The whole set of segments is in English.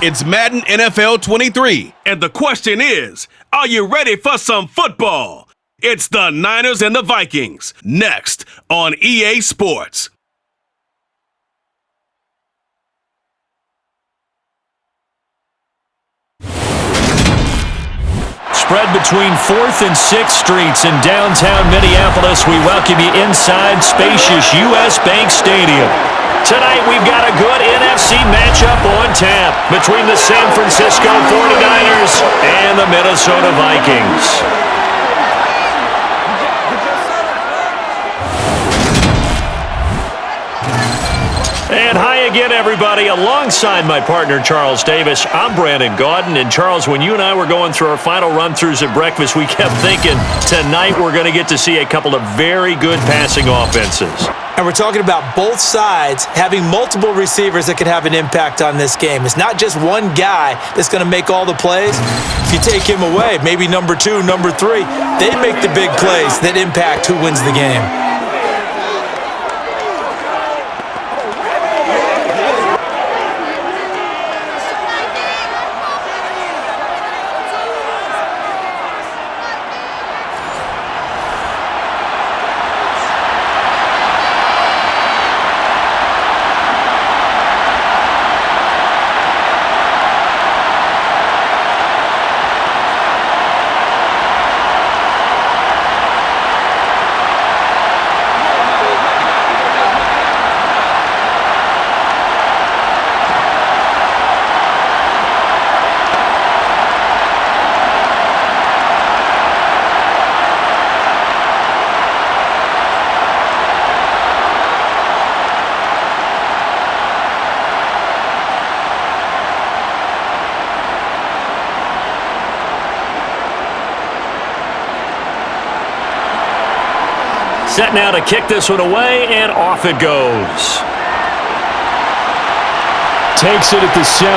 It's Madden NFL 23. And the question is, are you ready for some football? It's the Niners and the Vikings. Next on EA Sports. Spread between 4th and 6th Streets in downtown Minneapolis. We welcome you inside spacious U.S. Bank Stadium. Tonight we've got a good NFC matchup on tap between the San Francisco 49ers and the Minnesota Vikings. And hi again, everybody. Alongside my partner, Charles Davis, I'm Brandon Gaudin. And Charles, when you and I were going through our final run-throughs at breakfast, we kept thinking tonight we're going to get to see a couple of very good passing offenses. And we're talking about both sides having multiple receivers that can have an impact on this game. It's not just one guy that's going to make all the plays. If you take him away, maybe number 2, number 3, they make the big plays that impact who wins the game. Set now to kick this one away, and off it goes. Takes it at the 7.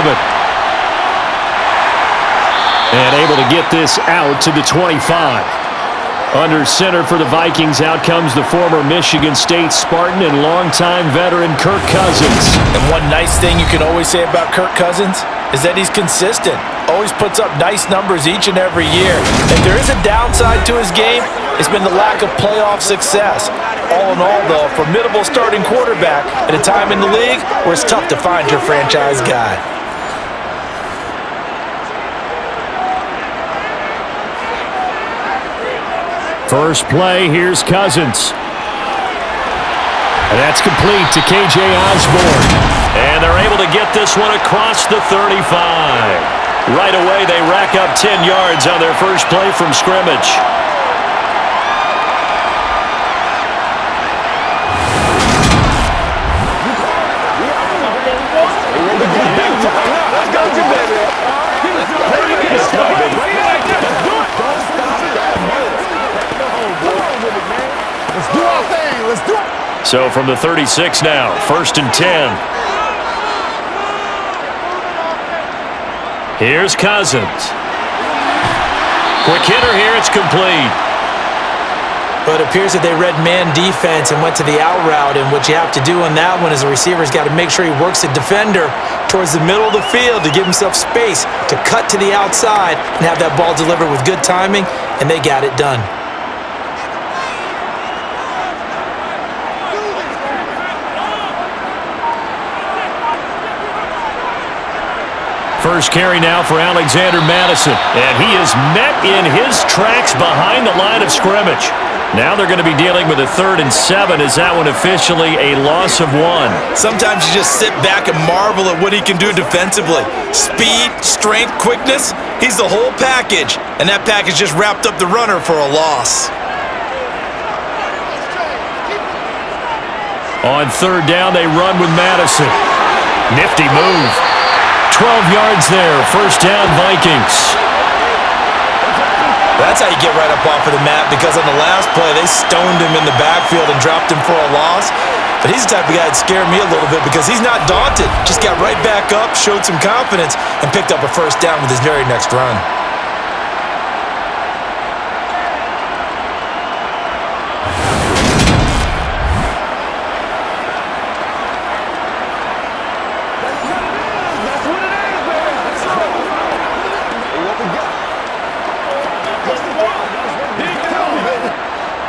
And able to get this out to the 25. Under center for the Vikings, out comes the former Michigan State Spartan and longtime veteran Kirk Cousins. And one nice thing you can always say about Kirk Cousins is that he's consistent. Always puts up nice numbers each and every year. If there is a downside to his game, it's been the lack of playoff success. All in all, though, a formidable starting quarterback at a time in the league where it's tough to find your franchise guy. First play, here's Cousins. And that's complete to K.J. Osborne. And they're able to get this one across the 35. Right away, they rack up 10 yards on their first play from scrimmage. So from the 36 now, 1st and 10. Here's Cousins. Quick hitter here, it's complete. But it appears that they read man defense and went to the out route, and what you have to do on that one is the receiver's got to make sure he works the defender towards the middle of the field to give himself space to cut to the outside and have that ball delivered with good timing, and they got it done. First carry now for Alexander Madison. And he is met in his tracks behind the line of scrimmage. Now they're going to be dealing with a 3rd and 7. Is that one officially a loss of 1? Sometimes you just sit back and marvel at what he can do defensively. Speed, strength, quickness, he's the whole package. And that package just wrapped up the runner for a loss. On 3rd down, they run with Madison. Nifty move. 12 yards there, 1st down Vikings. That's how you get right up off of the mat, because on the last play, they stoned him in the backfield and dropped him for a loss. But he's the type of guy that scared me a little bit because he's not daunted. Just got right back up, showed some confidence, and picked up a 1st down with his very next run.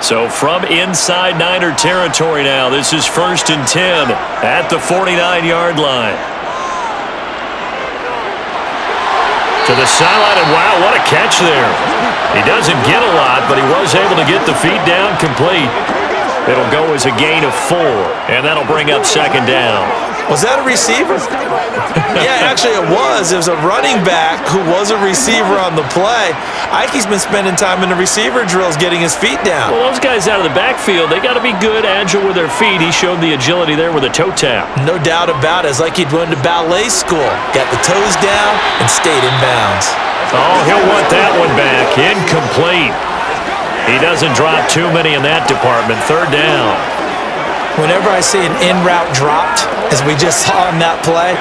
So from inside Niner territory now, this is 1st and 10 at the 49-yard line. To the sideline, and wow, what a catch there. He doesn't get a lot, but he was able to get the feet down complete. It'll go as a gain of 4, and that'll bring up 2nd down. Was that a receiver? Yeah, actually it was. It was a running back who was a receiver on the play. Ike's been spending time in the receiver drills getting his feet down. Well, those guys out of the backfield, they got to be good, agile with their feet. He showed the agility there with a toe tap. No doubt about it. It's like he'd went to ballet school. Got the toes down and stayed in bounds. Oh, he'll want that one back. Incomplete. He doesn't drop too many in that department. 3rd down. Whenever I see an in route dropped, as we just saw in that play,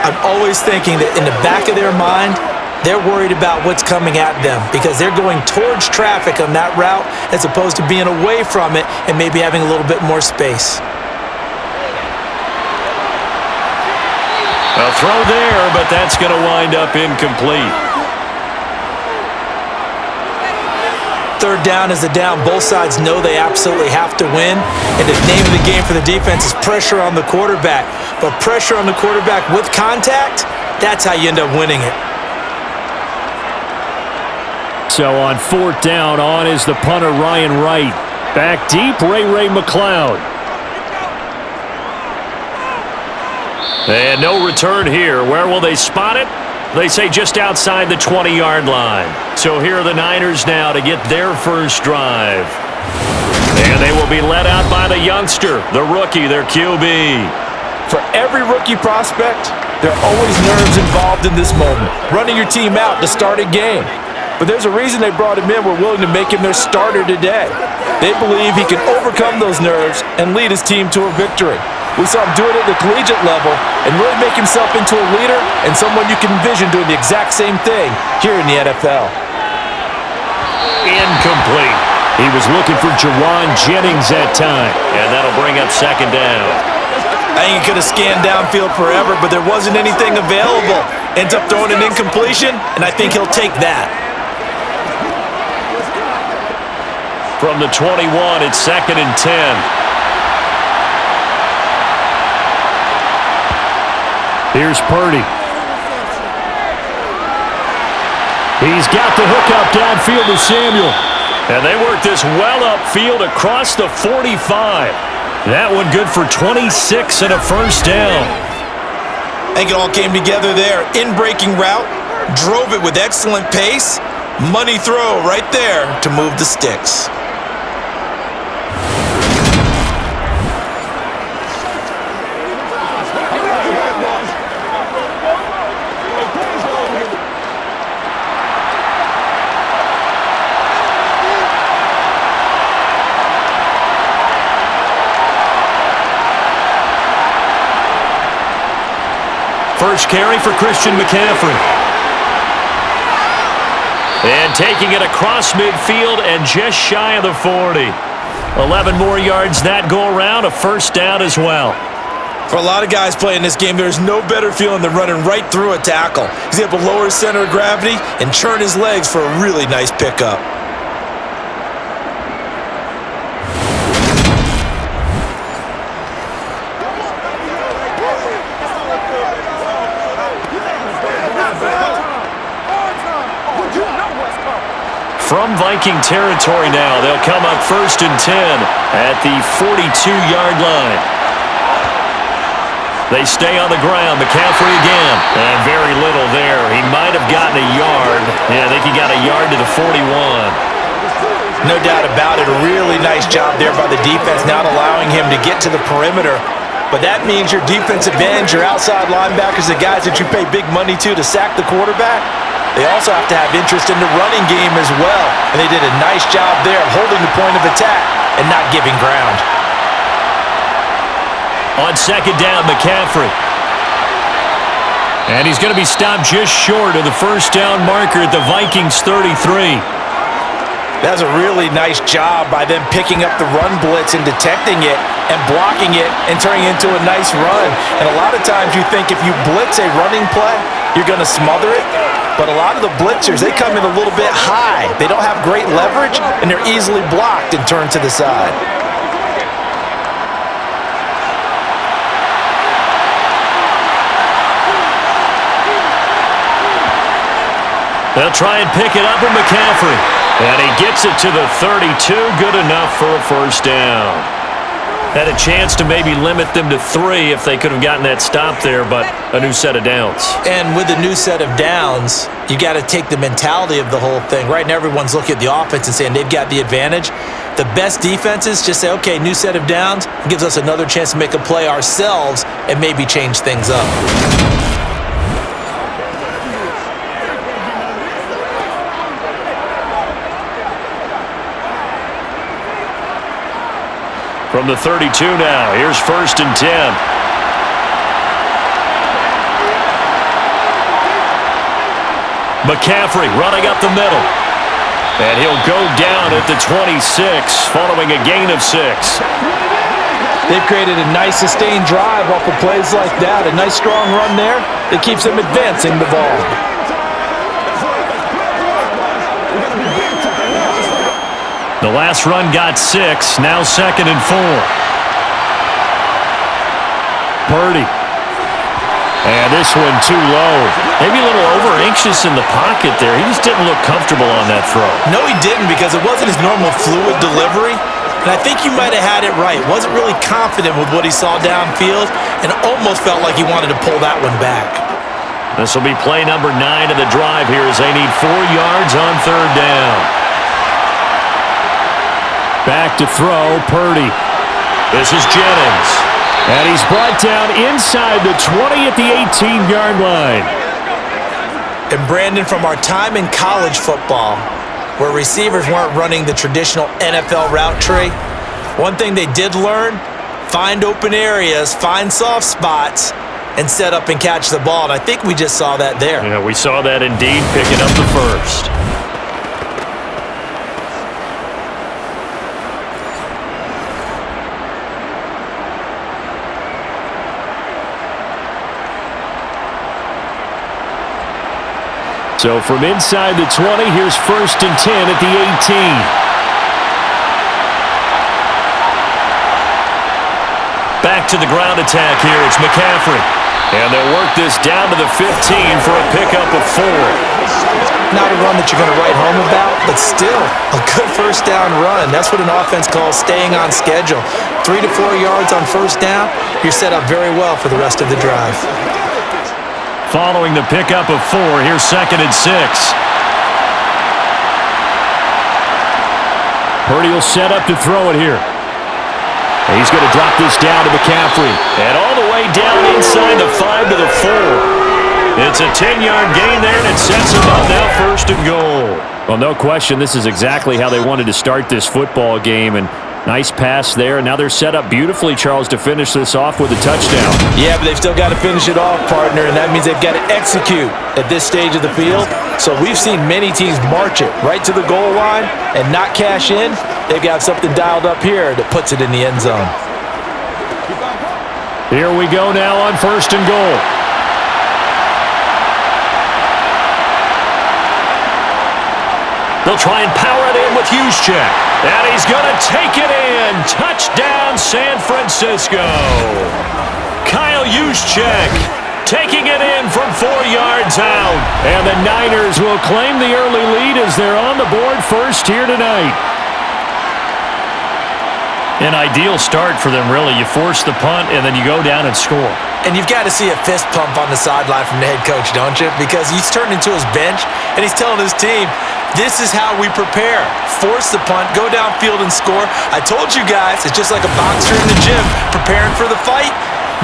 I'm always thinking that in the back of their mind, they're worried about what's coming at them because they're going towards traffic on that route as opposed to being away from it and maybe having a little bit more space. A throw there, but that's going to wind up incomplete. 3rd down is the down. Both sides know they absolutely have to win. And the name of the game for the defense is pressure on the quarterback. But pressure on the quarterback with contact, that's how you end up winning it. So on 4th down, on is the punter Ryan Wright. Back deep, Ray McLeod. And no return here. Where will they spot it? They say just outside the 20-yard line. So here are the Niners now to get their first drive. And they will be led out by the youngster, the rookie, their QB. For every rookie prospect, there are always nerves involved in this moment. Running your team out to start a game. But there's a reason they brought him in. We're willing to make him their starter today. They believe he can overcome those nerves and lead his team to a victory. We saw him do it at the collegiate level and really make himself into a leader and someone you can envision doing the exact same thing here in the NFL. Incomplete. He was looking for Jawan Jennings that time, and that'll bring up 2nd down. I think he could have scanned downfield forever, but there wasn't anything available. Ends up throwing an incompletion, and I think he'll take that. From the 21, it's 2nd and 10. Here's Purdy. He's got the hook up downfield to Samuel. And they work this well upfield across the 45. That one good for 26 and a 1st down. I think it all came together there. In-breaking route, drove it with excellent pace. Money throw right there to move the sticks. First carry for Christian McCaffrey. And taking it across midfield and just shy of the 40. 11 more yards that go around, a 1st down as well. For a lot of guys playing this game, there's no better feeling than running right through a tackle. He's able to lower his center of gravity and churn his legs for a really nice pickup. From Viking territory now, they'll come up 1st and 10 at the 42-yard line. They stay on the ground. McCaffrey again. And very little there. He might have gotten a yard. Yeah, I think he got a yard to the 41. No doubt about it. A really nice job there by the defense, not allowing him to get to the perimeter. But that means your defensive ends, your outside linebackers, the guys that you pay big money to sack the quarterback, they also have to have interest in the running game as well. And they did a nice job there of holding the point of attack and not giving ground. On 2nd down, McCaffrey. And he's going to be stopped just short of the 1st down marker at the Vikings 33. That was a really nice job by them picking up the run blitz and detecting it and blocking it and turning it into a nice run. And a lot of times you think if you blitz a running play, you're going to smother it. But a lot of the blitzers, they come in a little bit high. They don't have great leverage, and they're easily blocked and turned to the side. They'll try and pick it up with McCaffrey. And he gets it to the 32. Good enough for a first down. Had a chance to maybe limit them to 3 if they could have gotten that stop there, but a new set of downs. And with a new set of downs, you got to take the mentality of the whole thing. Right now, everyone's looking at the offense and saying they've got the advantage. The best defenses just say, okay, new set of downs. It gives us another chance to make a play ourselves and maybe change things up. From the 32 now, here's 1st and 10. McCaffrey running up the middle. And he'll go down at the 26, following a gain of 6. They've created a nice sustained drive off of plays like that. A nice strong run there that keeps them advancing the ball. The last run got 6, now 2nd and 4. Purdy. And this one too low. Maybe a little over-anxious in the pocket there. He just didn't look comfortable on that throw. No, he didn't, because it wasn't his normal fluid delivery. And I think you might have had it right. Wasn't really confident with what he saw downfield and almost felt like he wanted to pull that one back. This will be play number 9 of the drive here as they need 4 yards on 3rd down. Back to throw, Purdy. This is Jennings. And he's brought down inside the 20 at the 18-yard line. And Brandon, from our time in college football, where receivers weren't running the traditional NFL route tree, one thing they did learn, find open areas, find soft spots, and set up and catch the ball. And I think we just saw that there. Yeah, we saw that indeed, picking up the first. So from inside the 20, here's 1st and 10 at the 18. Back to the ground attack here. It's McCaffrey. And they'll work this down to the 15 for a pickup of 4. Not a run that you're going to write home about, but still a good first down run. That's what an offense calls staying on schedule. 3 to 4 yards on first down, you're set up very well for the rest of the drive. Following the pickup of 4, here's 2nd and 6. Purdy will set up to throw it here. And he's going to drop this down to McCaffrey. And all the way down inside the 5 to the 4. It's a 10-yard gain there, and it sets them up now 1st and goal. Well, no question, this is exactly how they wanted to start this football game. And nice pass there. And now they're set up beautifully, Charles, to finish this off with a touchdown. Yeah, but they've still got to finish it off, partner, and that means they've got to execute at this stage of the field. So we've seen many teams march it right to the goal line and not cash in. They've got something dialed up here that puts it in the end zone. Here we go now on 1st and goal. They'll try and power it in with Juszczyk. And he's going to take it in. Touchdown, San Francisco. Kyle Juszczyk taking it in from 4 yards out. And the Niners will claim the early lead as they're on the board first here tonight. An ideal start for them, really. You force the punt, and then you go down and score. And you've got to see a fist pump on the sideline from the head coach, don't you? Because he's turned into his bench, and he's telling his team, this is how we prepare. Force the punt, go downfield and score. I told you guys, it's just like a boxer in the gym preparing for the fight.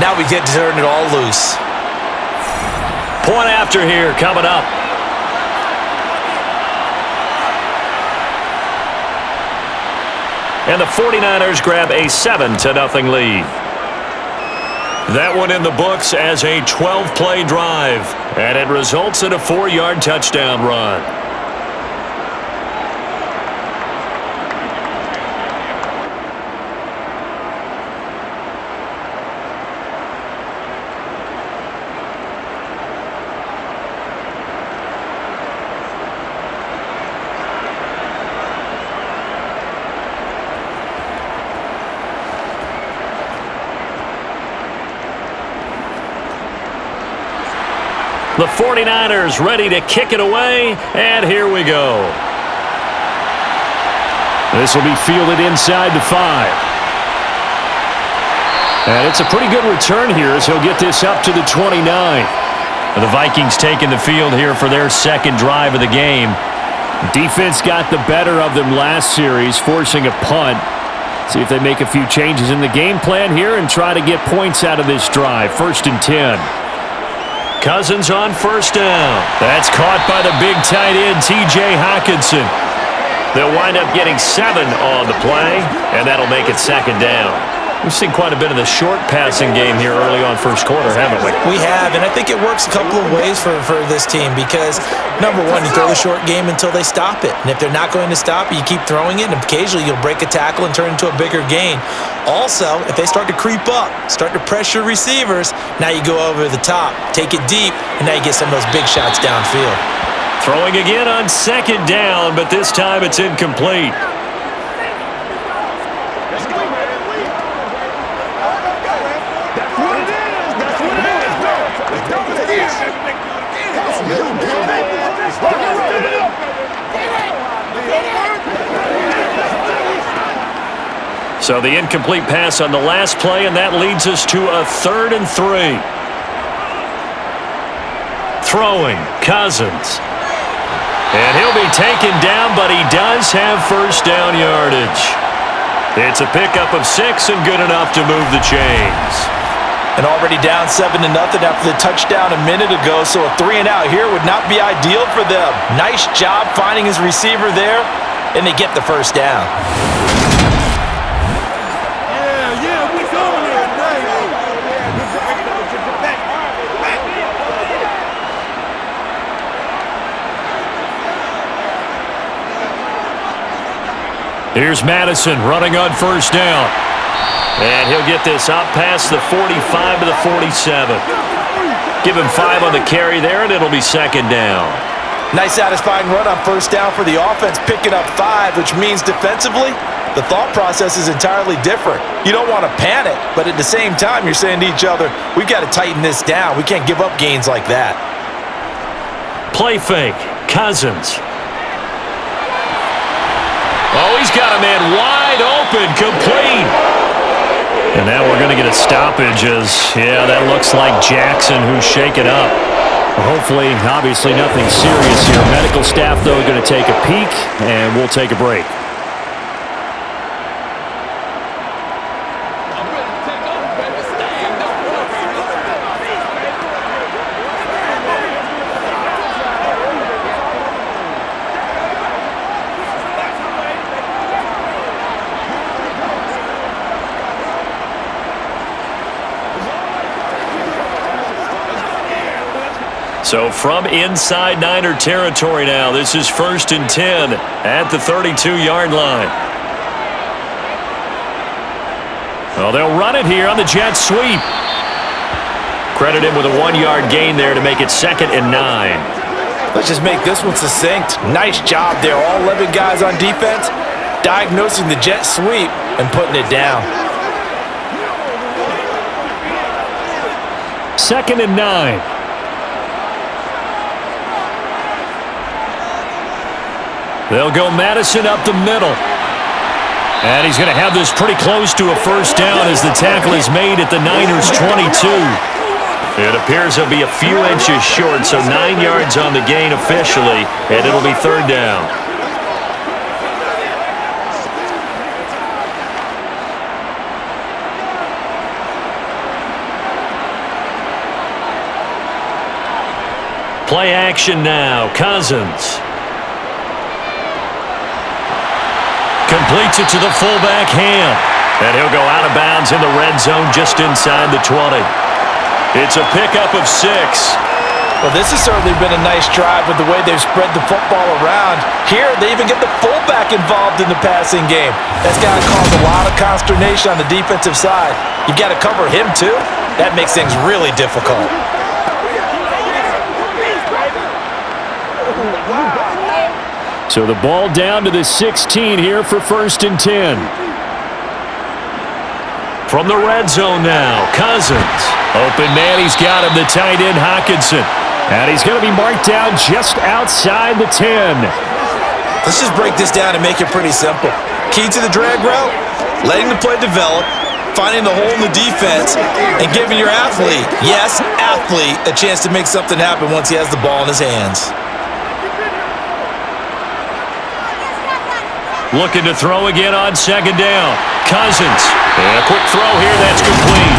Now we get to turn it all loose. Point after here coming up. And the 49ers grab a 7-0 lead. That one in the books as a 12-play drive. And it results in a 4-yard touchdown run. The 49ers ready to kick it away, and here we go. This will be fielded inside the 5. And it's a pretty good return here as he'll get this up to the 29. The Vikings taking the field here for their second drive of the game. Defense got the better of them last series, forcing a punt. See if they make a few changes in the game plan here and try to get points out of this drive. 1st and 10. Cousins on 1st down. That's caught by the big tight end, T.J. Hockenson. They'll wind up getting 7 on the play, and that'll make it 2nd down. We've seen quite a bit of the short passing game here early on first quarter, haven't we? We have, and I think it works a couple of ways for this team because, number one, you throw the short game until they stop it. And if they're not going to stop it, you keep throwing it, and occasionally you'll break a tackle and turn it into a bigger gain. Also, if they start to creep up, start to pressure receivers, now you go over the top, take it deep, and now you get some of those big shots downfield. Throwing again on 2nd down, but this time it's incomplete. So the incomplete pass on the last play, and that leads us to a 3rd and 3. Throwing, Cousins. And he'll be taken down, but he does have 1st down yardage. It's a pickup of 6 and good enough to move the chains. And already down 7-0 after the touchdown a minute ago, so a 3-and-out here would not be ideal for them. Nice job finding his receiver there, and they get the 1st down. Here's Madison running on 1st down. And he'll get this up past the 45 to the 47. Give him 5 on the carry there, and it'll be 2nd down. Nice satisfying run on 1st down for the offense, picking up 5, which means defensively, the thought process is entirely different. You don't want to panic, but at the same time, you're saying to each other, we've got to tighten this down. We can't give up gains like that. Play fake, Cousins. Oh, he's got a man wide open, complete. And now we're going to get a stoppage as, yeah, that looks like Jackson who's shaken up. Hopefully, obviously nothing serious here. Medical staff, though, going to take a peek, and we'll take a break. So from inside Niner territory now, this is 1st and 10 at the 32-yard line. Well, they'll run it here on the jet sweep. Credit him with a 1-yard gain there to make it 2nd and 9. Let's just make this one succinct. Nice job there. All 11 guys on defense diagnosing the jet sweep and putting it down. 2nd and 9. They'll go Madison up the middle. And he's going to have this pretty close to a 1st down as the tackle is made at the Niners' 22. It appears he'll be a few inches short, so 9 yards on the gain officially, and it'll be 3rd down. Play action now, Cousins. Completes it to the fullback, Ham. And he'll go out of bounds in the red zone just inside the 20. It's a pickup of 6. Well, this has certainly been a nice drive with the way they've spread the football around. Here, they even get the fullback involved in the passing game. That's got to cause a lot of consternation on the defensive side. You've got to cover him, too. That makes things really difficult. So the ball down to the 16 here for 1st and 10. From the red zone now, Cousins. Open man, he's got him, the tight end, Hockenson. And he's going to be marked down just outside the 10. Let's just break this down and make it pretty simple. Key to the drag route, letting the play develop, finding the hole in the defense, and giving your athlete, yes, athlete, a chance to make something happen once he has the ball in his hands. Looking to throw again on second down. Cousins. And a quick throw here. That's complete.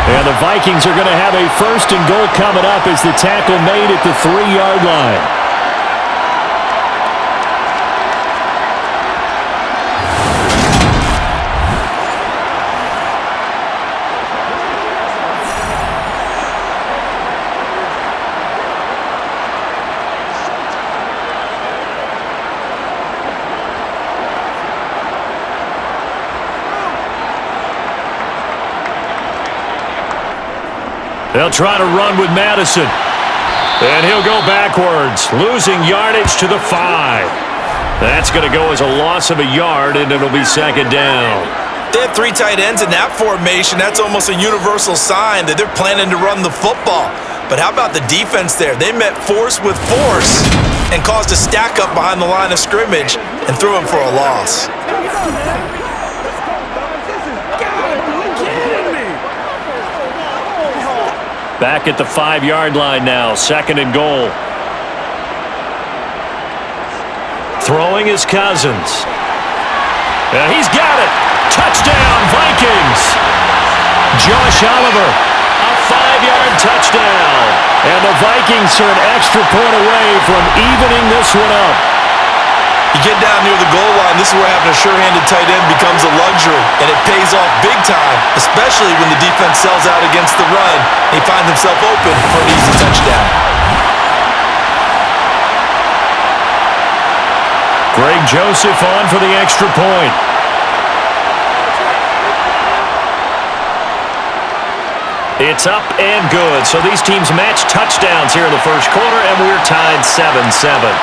And the Vikings are going to have a first and goal coming up as the tackle made at the 3-yard line. They'll try to run with Madison. And he'll go backwards, losing yardage to the 5. That's going to go as a loss of a yard, and it'll be second down. They have 3 tight ends in that formation. That's almost a universal sign that they're planning to run the football. But how about the defense there? They met force with force and caused a stack up behind the line of scrimmage and threw him for a loss. Back at the 5-yard line now, second and goal. Throwing is Cousins. And he's got it. Touchdown, Vikings. Josh Oliver, a 5-yard touchdown. And the Vikings are an extra point away from evening this one up. You get down near the goal line, this is where having a sure-handed tight end becomes a luxury, and it pays off big time, especially when the defense sells out against the run. He finds himself open for an easy touchdown. Greg Joseph on for the extra point. It's up and good. So these teams match touchdowns here in the first quarter, and we're tied 7-7.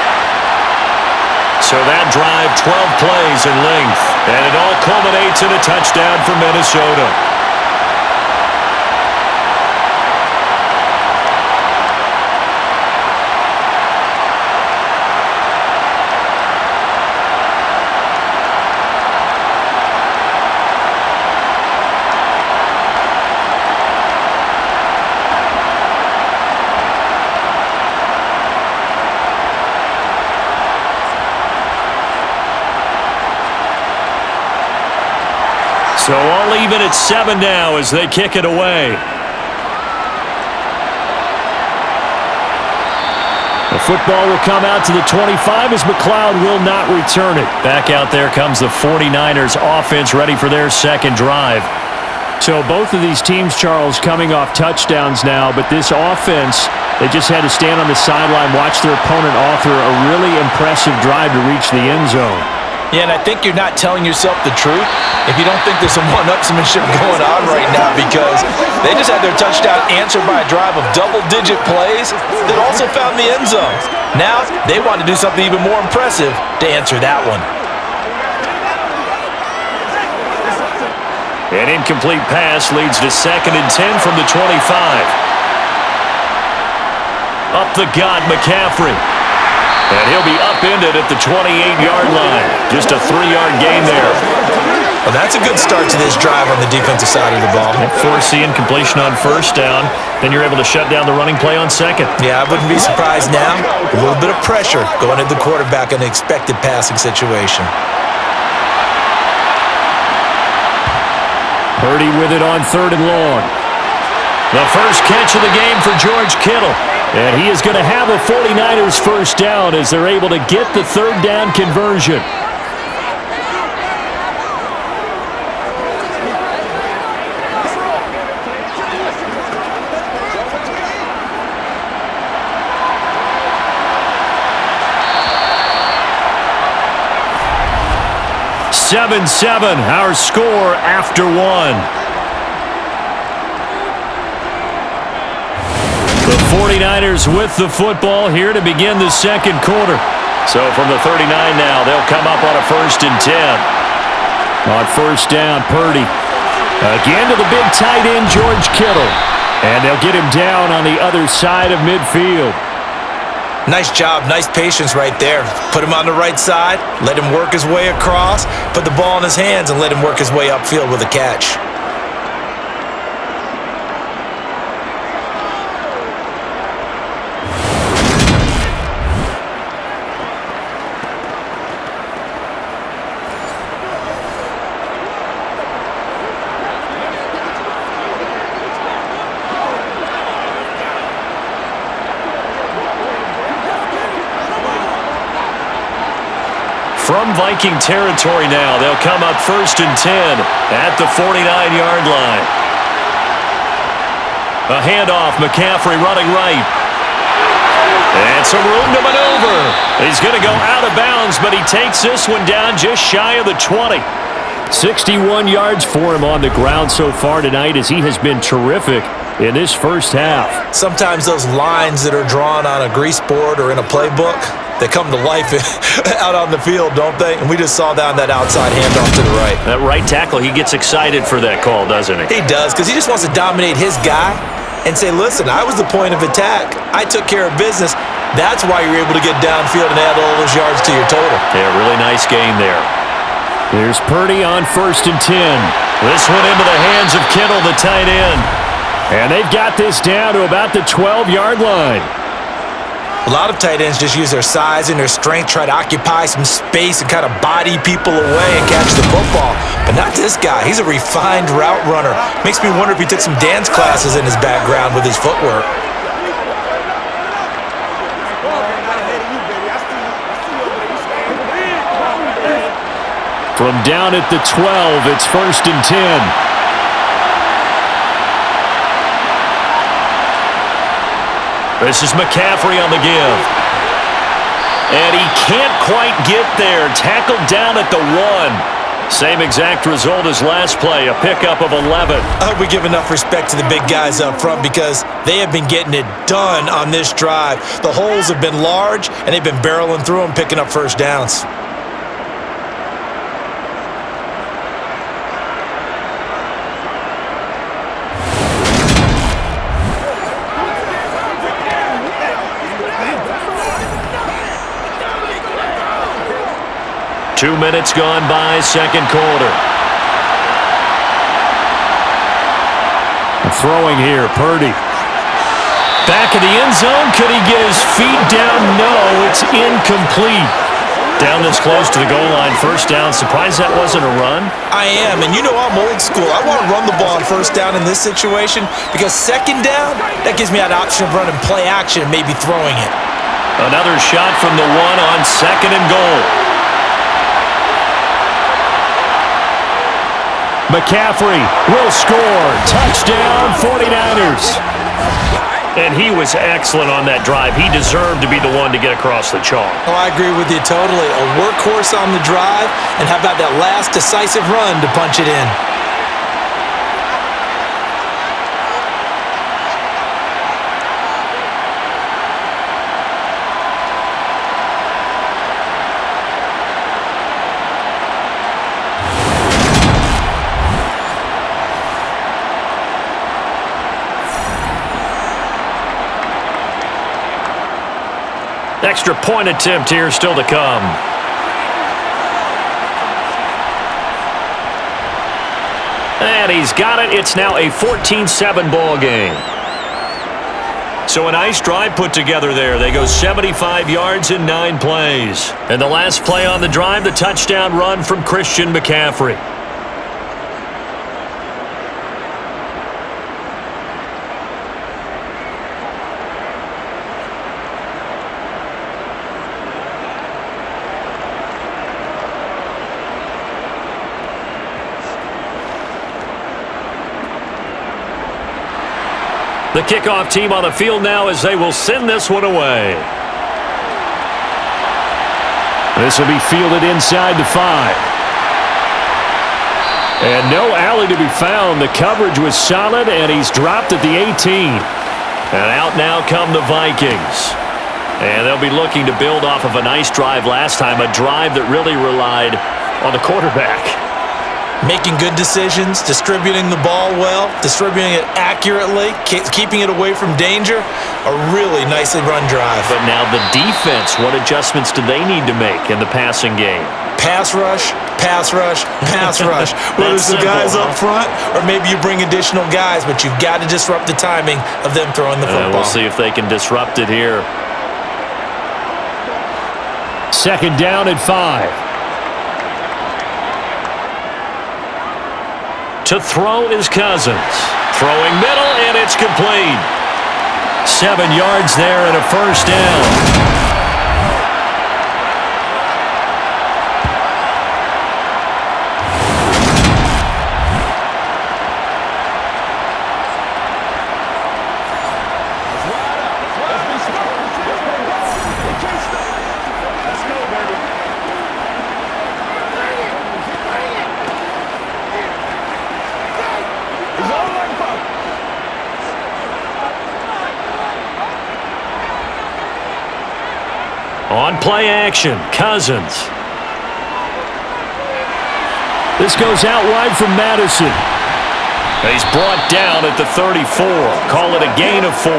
So that drive, 12 plays in length, and it all culminates in a touchdown for Minnesota. So all even at 7 now as they kick it away. The football will come out to the 25 as McLeod will not return it. Back out there comes the 49ers offense ready for their second drive. So both of these teams, Charles, coming off touchdowns now, but this offense, they just had to stand on the sideline, watch their opponent author a really impressive drive to reach the end zone. Yeah, and I think you're not telling yourself the truth if you don't think there's some one-upsmanship going on right now, because they just had their touchdown answered by a drive of double-digit plays that also found the end zone. Now they want to do something even more impressive to answer that one. An incomplete pass leads to 2nd and 10 from the 25. Up the gut, McCaffrey. And he'll be upended at the 28-yard line. Just a 3-yard gain there. Well, that's a good start to this drive on the defensive side of the ball. Forcing completion on first down. Then you're able to shut down the running play on second. Yeah, I wouldn't be surprised now. A little bit of pressure going at the quarterback in an expected passing situation. Purdy with it on 3rd and long. The first catch of the game for George Kittle. And he is going to have a 49ers first down as they're able to get the 3rd down conversion. (7-7) our score after 1. The 49ers with the football here to begin the second quarter. So from the 39 now, they'll come up on a 1st and 10. On first down, Purdy. Again to the big tight end, George Kittle. And they'll get him down on the other side of midfield. Nice job, nice patience right there. Put him on the right side, let him work his way across, put the ball in his hands, and let him work his way upfield with a catch. From Viking territory now, they'll come up 1st and 10 at the 49-yard line. A handoff, McCaffrey running right. And some room to maneuver. He's going to go out of bounds, but he takes this one down just shy of the 20. 61 yards for him on the ground so far tonight as he has been terrific in this first half. Sometimes those lines that are drawn on a grease board or in a playbook, they come to life out on the field, don't they? And we just saw that on that outside handoff to the right. That right tackle, he gets excited for that call, doesn't he? He does, because he just wants to dominate his guy and say, listen, I was the point of attack. I took care of business. That's why you're able to get downfield and add all those yards to your total. Yeah, really nice game there. Here's Purdy on 1st and 10. This one into the hands of Kittle, the tight end. And they've got this down to about the 12-yard line. A lot of tight ends just use their size and their strength, try to occupy some space and kind of body people away and catch the football. But not this guy. He's a refined route runner. Makes me wonder if he took some dance classes in his background with his footwork. From down at the 12, it's 1st and 10. This is McCaffrey on the give. And he can't quite get there. Tackled down at the 1. Same exact result as last play, a pickup of 11. I hope we give enough respect to the big guys up front because they have been getting it done on this drive. The holes have been large, and they've been barreling through them, picking up first downs. Two minutes gone by, second quarter. Throwing here, Purdy. Back of the end zone. Could he get his feet down? No, it's incomplete. Down this close to the goal line, first down. Surprised that wasn't a run? I am, and you know I'm old school. I want to run the ball on first down in this situation because second down, that gives me an option of running play action and maybe throwing it. Another shot from the 1 on 2nd and goal. McCaffrey will score. Touchdown, 49ers. And he was excellent on that drive. He deserved to be the one to get across the chalk. Oh, I agree with you totally. A workhorse on the drive, and how about that last decisive run to punch it in? Extra point attempt here still to come. And he's got it. It's now a 14-7 ball game. So a nice drive put together there. They go 75 yards in 9 plays. And the last play on the drive, the touchdown run from Christian McCaffrey. The kickoff team on the field now as they will send this one away. This will be fielded inside the 5. And no alley to be found. The coverage was solid, and he's dropped at the 18. And out now come the Vikings. And they'll be looking to build off of a nice drive last time, a drive that really relied on the quarterback. Making good decisions, distributing the ball well, distributing it accurately, keeping it away from danger. A really nicely run drive. But now the defense, what adjustments do they need to make in the passing game? Pass rush, pass rush, pass rush. Whether it's the guys up front or maybe you bring additional guys, but you've got to disrupt the timing of them throwing the football. We'll see if they can disrupt it here. Second down at 5. To throw is Cousins. Throwing middle, and it's complete. 7 yards there and a first down. On play action, Cousins. This goes out wide from Madison. He's brought down at the 34. Call it a gain of 4.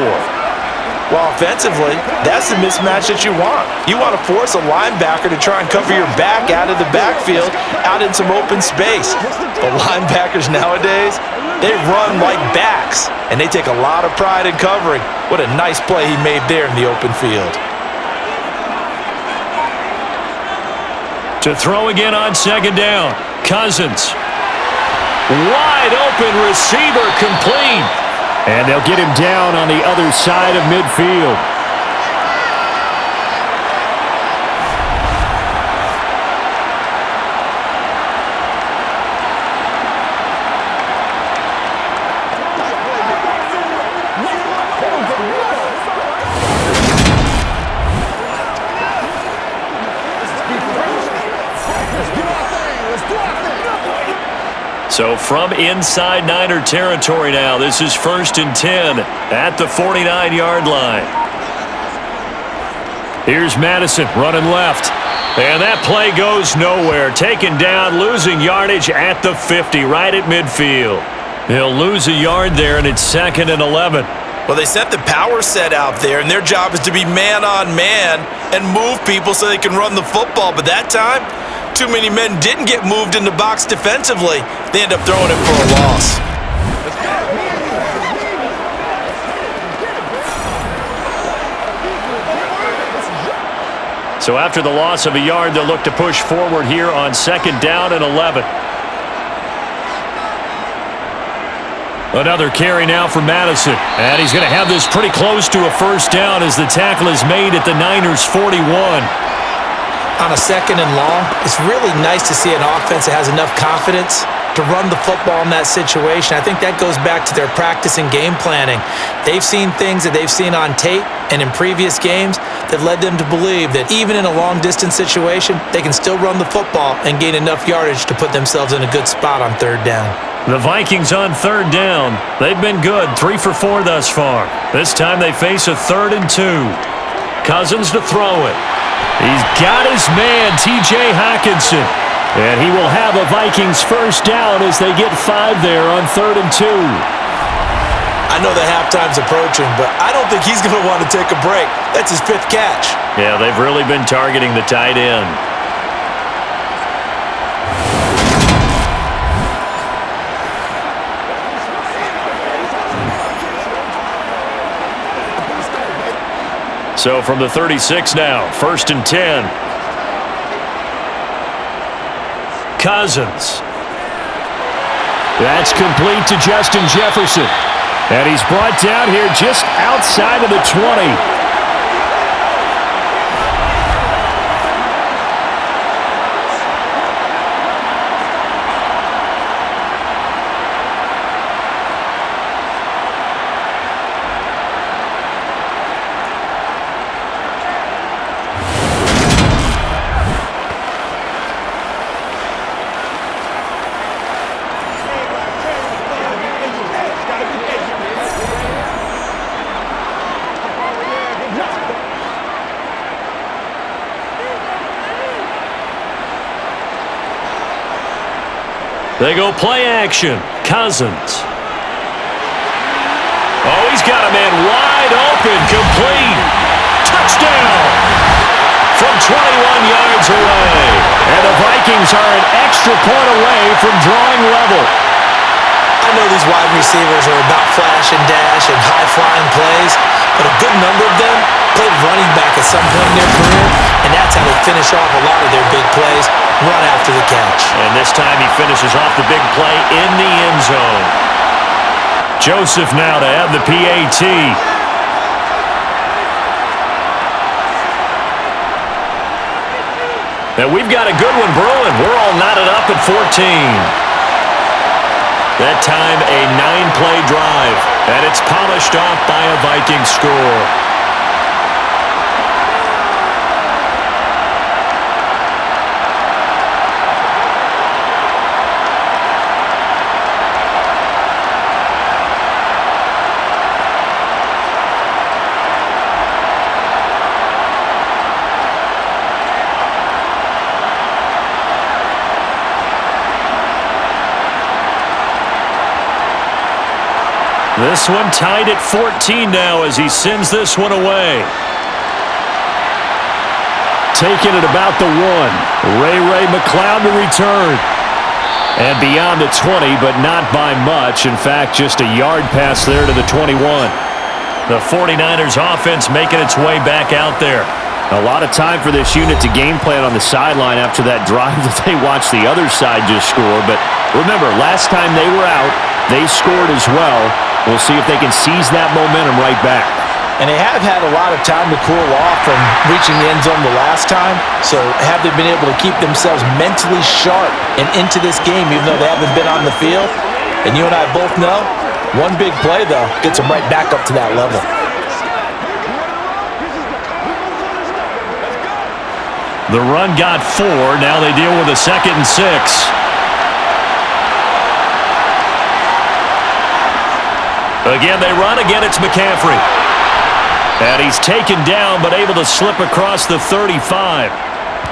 Well, offensively, that's the mismatch that you want. You want to force a linebacker to try and cover your back out of the backfield, out in some open space. But linebackers nowadays, they run like backs, and they take a lot of pride in covering. What a nice play he made there in the open field. To throw again on second down, Cousins. Wide open receiver, complete. And they'll get him down on the other side of midfield. So from inside Niner territory now, this is 1st and 10 at the 49-yard line. Here's Madison running left. And that play goes nowhere. Taken down, losing yardage at the 50, right at midfield. He'll lose a yard there, and it's 2nd and 11. Well, they set the power set out there, and their job is to be man-on-man and move people so they can run the football. But that time, too many men didn't get moved in the box defensively. They end up throwing it for a loss. So after the loss of a yard, they'll look to push forward here on 2nd down and 11. Another carry now for Madison. And he's going to have this pretty close to a first down as the tackle is made at the Niners' 41. On a 2nd and long, it's really nice to see an offense that has enough confidence to run the football in that situation. I think that goes back to their practice and game planning. They've seen things that they've seen on tape and in previous games that led them to believe that even in a long-distance situation, they can still run the football and gain enough yardage to put themselves in a good spot on 3rd down. The Vikings on 3rd down. They've been good, 3 for 4 thus far. This time they face a 3rd and 2. Cousins to throw it. He's got his man, T.J. Hockenson. And he will have a Vikings first down as they get 5 there on 3rd and 2. I know the halftime's approaching, but I don't think he's going to want to take a break. That's his 5th catch. Yeah, they've really been targeting the tight end. So from the 36 now, 1st and 10. Cousins. That's complete to Justin Jefferson. And he's brought down here just outside of the 20. They go play action. Cousins. Oh, he's got a man wide open, complete. Touchdown! From 21 yards away. And the Vikings are an extra point away from drawing level. I know these wide receivers are about flash and dash and high-flying plays, but a good number of them played running back at some point in their career, and that's how they finish off a lot of their big plays, run after the catch. And this time he finishes off the big play in the end zone. Joseph now to add the PAT. And we've got a good one brewing. We're all knotted up at 14. That time a 9-play drive, and it's polished off by a Viking score. This one tied at 14 now as he sends this one away. Taking it about the 1. Ray McCloud to return. And beyond the 20, but not by much. In fact, just a yard pass there to the 21. The 49ers offense making its way back out there. A lot of time for this unit to game plan on the sideline after that drive that they watched the other side just score. But remember, last time they were out, they scored as well. We'll see if they can seize that momentum right back. And they have had a lot of time to cool off from reaching the end zone the last time. So have they been able to keep themselves mentally sharp and into this game even though they haven't been on the field? And you and I both know, one big play, though, gets them right back up to that level. The run got 4. Now they deal with a 2nd and 6. Again, they run. Again, it's McCaffrey. And he's taken down, but able to slip across the 35.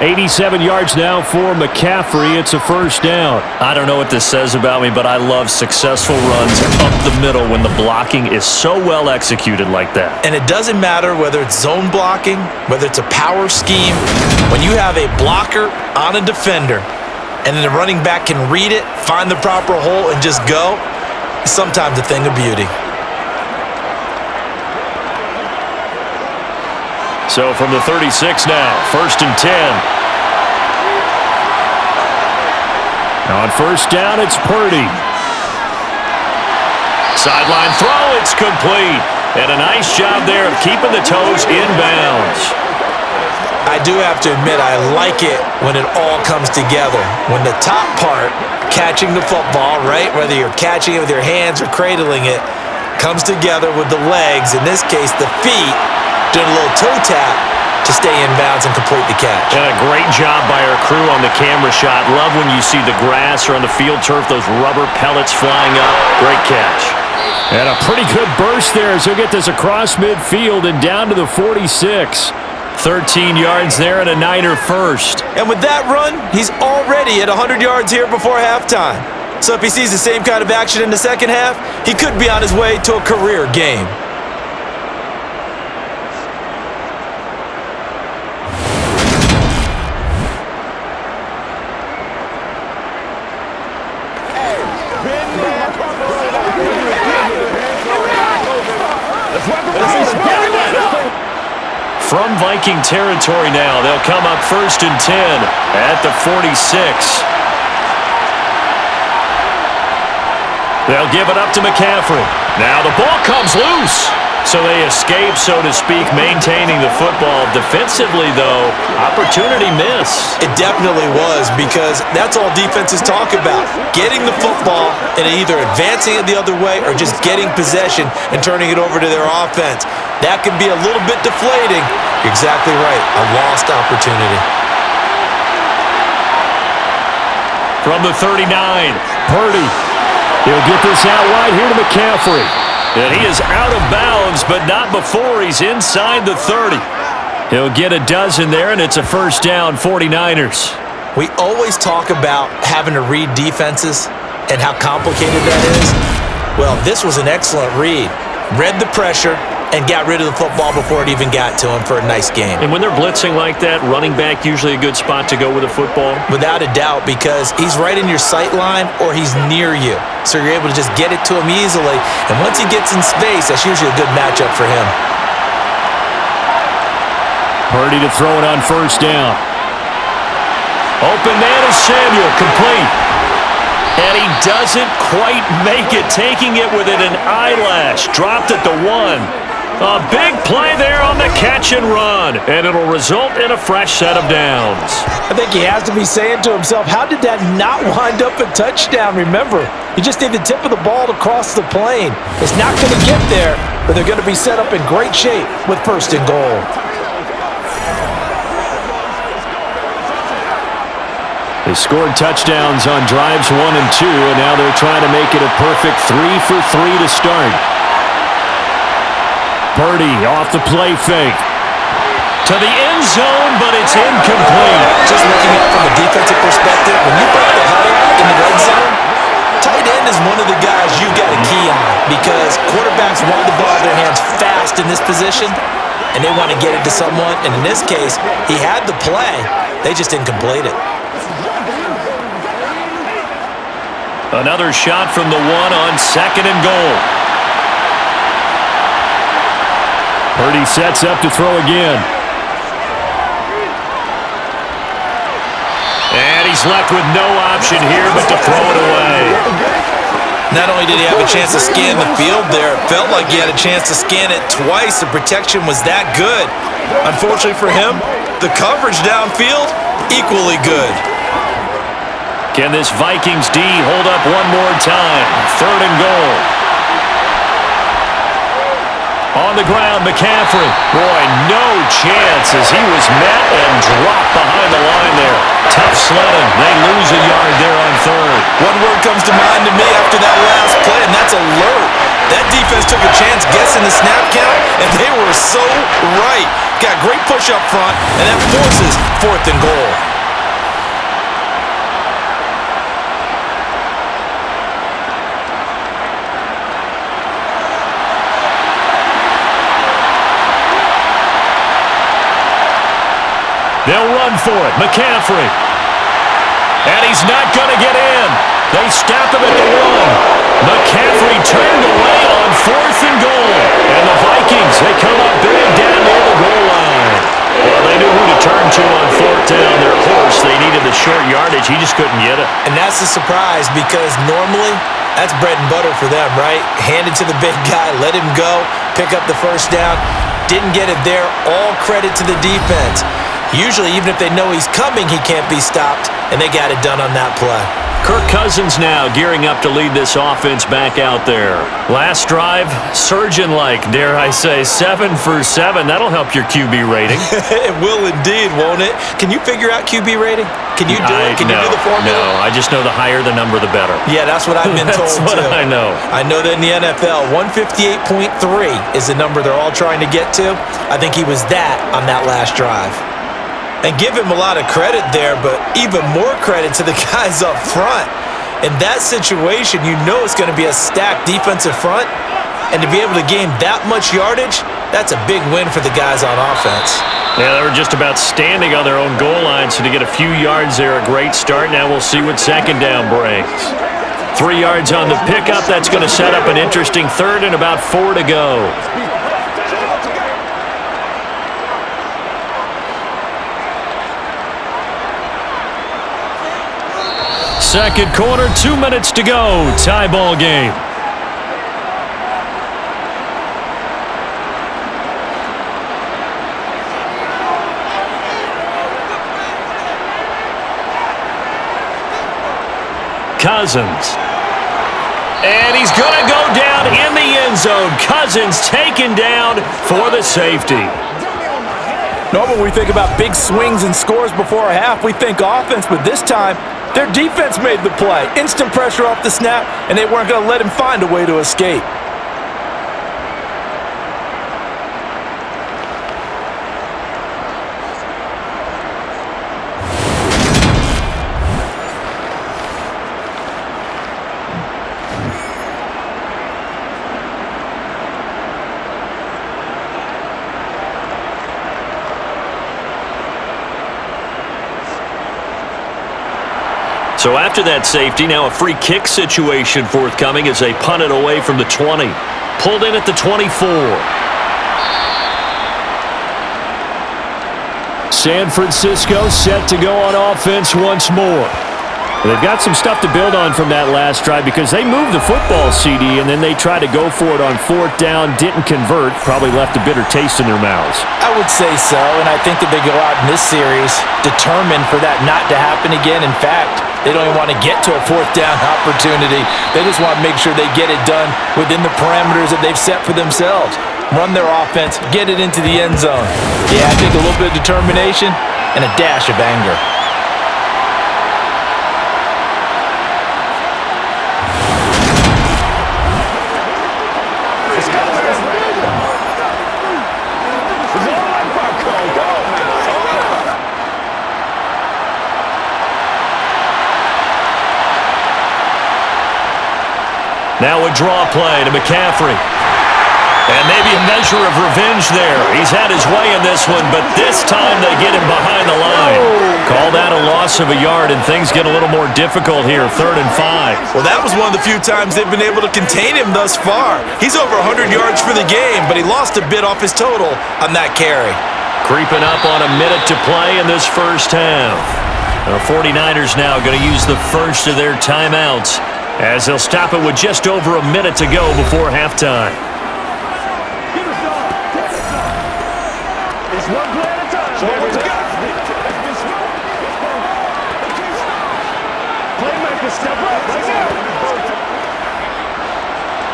87 yards now for McCaffrey. It's a first down. I don't know what this says about me, but I love successful runs up the middle when the blocking is so well executed like that. And it doesn't matter whether it's zone blocking, whether it's a power scheme. When you have a blocker on a defender, and then the running back can read it, find the proper hole, and just go, it's sometimes a thing of beauty. So from the 36 now, 1st and 10. On first down, it's Purdy. Sideline throw, it's complete. And a nice job there of keeping the toes in bounds. I do have to admit, I like it when it all comes together. When the top part, catching the football, right, whether you're catching it with your hands or cradling it, comes together with the legs, in this case the feet, doing a little toe tap to stay in bounds and complete the catch. And a great job by our crew on the camera shot. Love when you see the grass or on the field turf, those rubber pellets flying up. Great catch. And a pretty good burst there as he'll get this across midfield and down to the 46. 13 yards there and a Niner first. And with that run, he's already at 100 yards here before halftime. So if he sees the same kind of action in the second half, he could be on his way to a career game. From Viking territory now, they'll come up 1st and 10 at the 46. They'll give it up to McCaffrey. Now the ball comes loose. So they escape, so to speak, maintaining the football. Defensively, though, opportunity miss. It definitely was, because that's all defenses talk about. Getting the football and either advancing it the other way or just getting possession and turning it over to their offense. That can be a little bit deflating. You're exactly right. A lost opportunity. From the 39, Purdy. He'll get this out wide here to McCaffrey. And he is out of bounds, but not before he's inside the 30. He'll get a dozen there, and it's a first down, 49ers. We always talk about having to read defenses and how complicated that is. Well, this was an excellent read. Read the pressure and got rid of the football before it even got to him for a nice game. And when they're blitzing like that, running back usually a good spot to go with a football? Without a doubt, because he's right in your sight line or he's near you. So you're able to just get it to him easily. And once he gets in space, that's usually a good matchup for him. Purdy to throw it on first down. Open man is Samuel, complete. And he doesn't quite make it, taking it within an eyelash. Dropped at the 1. A big play there on the catch and run, and it'll result in a fresh set of downs. I think he has to be saying to himself, how did that not wind up a touchdown? Remember, you just need the tip of the ball to cross the plane. It's not going to get there, but they're going to be set up in great shape with first and goal. They scored touchdowns on drives 1 and 2, and now they're trying to make it a perfect 3 for 3 to start. Purdy off the play fake. To the end zone, but it's incomplete. Just looking at it from a defensive perspective, when you break the huddle in the red zone, tight end is one of the guys you've got a key on because quarterbacks want the ball in their hands fast in this position, and they want to get it to someone. And in this case, he had the play. They just didn't complete it. Another shot from the 1 on second and goal. Purdy sets up to throw again. And he's left with no option here but to throw it away. Not only did he have a chance to scan the field there, it felt like he had a chance to scan it twice. The protection was that good. Unfortunately for him, the coverage downfield, equally good. Can this Vikings D hold up one more time? Third and goal. On the ground, McCaffrey. Boy, no chance as he was met and dropped behind the line there. Tough sledding. They lose a yard there on third. One word comes to mind to me after that last play, and that's alert. That defense took a chance guessing the snap count, and they were so right. Got great push up front, and that forces fourth and goal. They'll run for it. McCaffrey. And he's not going to get in. They stop him at the 1. McCaffrey turned away on fourth and goal. And the Vikings, they come up big down near the goal line. Well, they knew who to turn to on fourth down. Their horse, they needed the short yardage. He just couldn't get it. And that's a surprise because normally that's bread and butter for them, right? Hand it to the big guy, let him go, pick up the first down. Didn't get it there. All credit to the defense. Usually, even if they know he's coming, he can't be stopped, and they got it done on that play. Kirk Cousins now gearing up to lead this offense back out there. Last drive, surgeon-like, dare I say, 7 for 7. That'll help your QB rating. It will indeed, won't it? Can you figure out QB rating? Can you do it? Can you do the formula? No, I just know the higher the number, the better. Yeah, that's what I've been told, That's what too. I know. I know that in the NFL, 158.3 is the number they're all trying to get to. I think he was that on that last drive. And give him a lot of credit there, but even more credit to the guys up front. In that situation, you know it's going to be a stacked defensive front, and to be able to gain that much yardage, that's a big win for the guys on offense. Yeah, they were just about standing on their own goal line, so to get a few yards there, a great start. Now we'll see what second down brings. 3 yards on the pickup. That's going to set up an interesting third and about 4 to go. Second quarter, 2 minutes to go. Tie ball game. Cousins. And he's going to go down in the end zone. Cousins taken down for the safety. Normally when we think about big swings and scores before a half, we think offense, but this time, their defense made the play. Instant pressure off the snap, and they weren't going to let him find a way to escape. So after that safety, now a free kick situation forthcoming as they punt it away from the 20. Pulled in at the 24. San Francisco set to go on offense once more. They've got some stuff to build on from that last drive because they moved the football, CD, and then they tried to go for it on fourth down, didn't convert, probably left a bitter taste in their mouths. I would say so, and I think that they go out in this series determined for that not to happen again. In fact, they don't even want to get to a fourth down opportunity. They just want to make sure they get it done within the parameters that they've set for themselves. Run their offense, get it into the end zone. Yeah, I think a little bit of determination and a dash of anger. Now a draw play to McCaffrey. And maybe a measure of revenge there. He's had his way in this one, but this time they get him behind the line. Call that a loss of a yard, and things get a little more difficult here, 3rd and 5. Well, that was one of the few times they've been able to contain him thus far. He's over 100 yards for the game, but he lost a bit off his total on that carry. Creeping up on a minute to play in this first half. The 49ers now going to use the first of their timeouts as they'll stop it with just over a minute to go before halftime.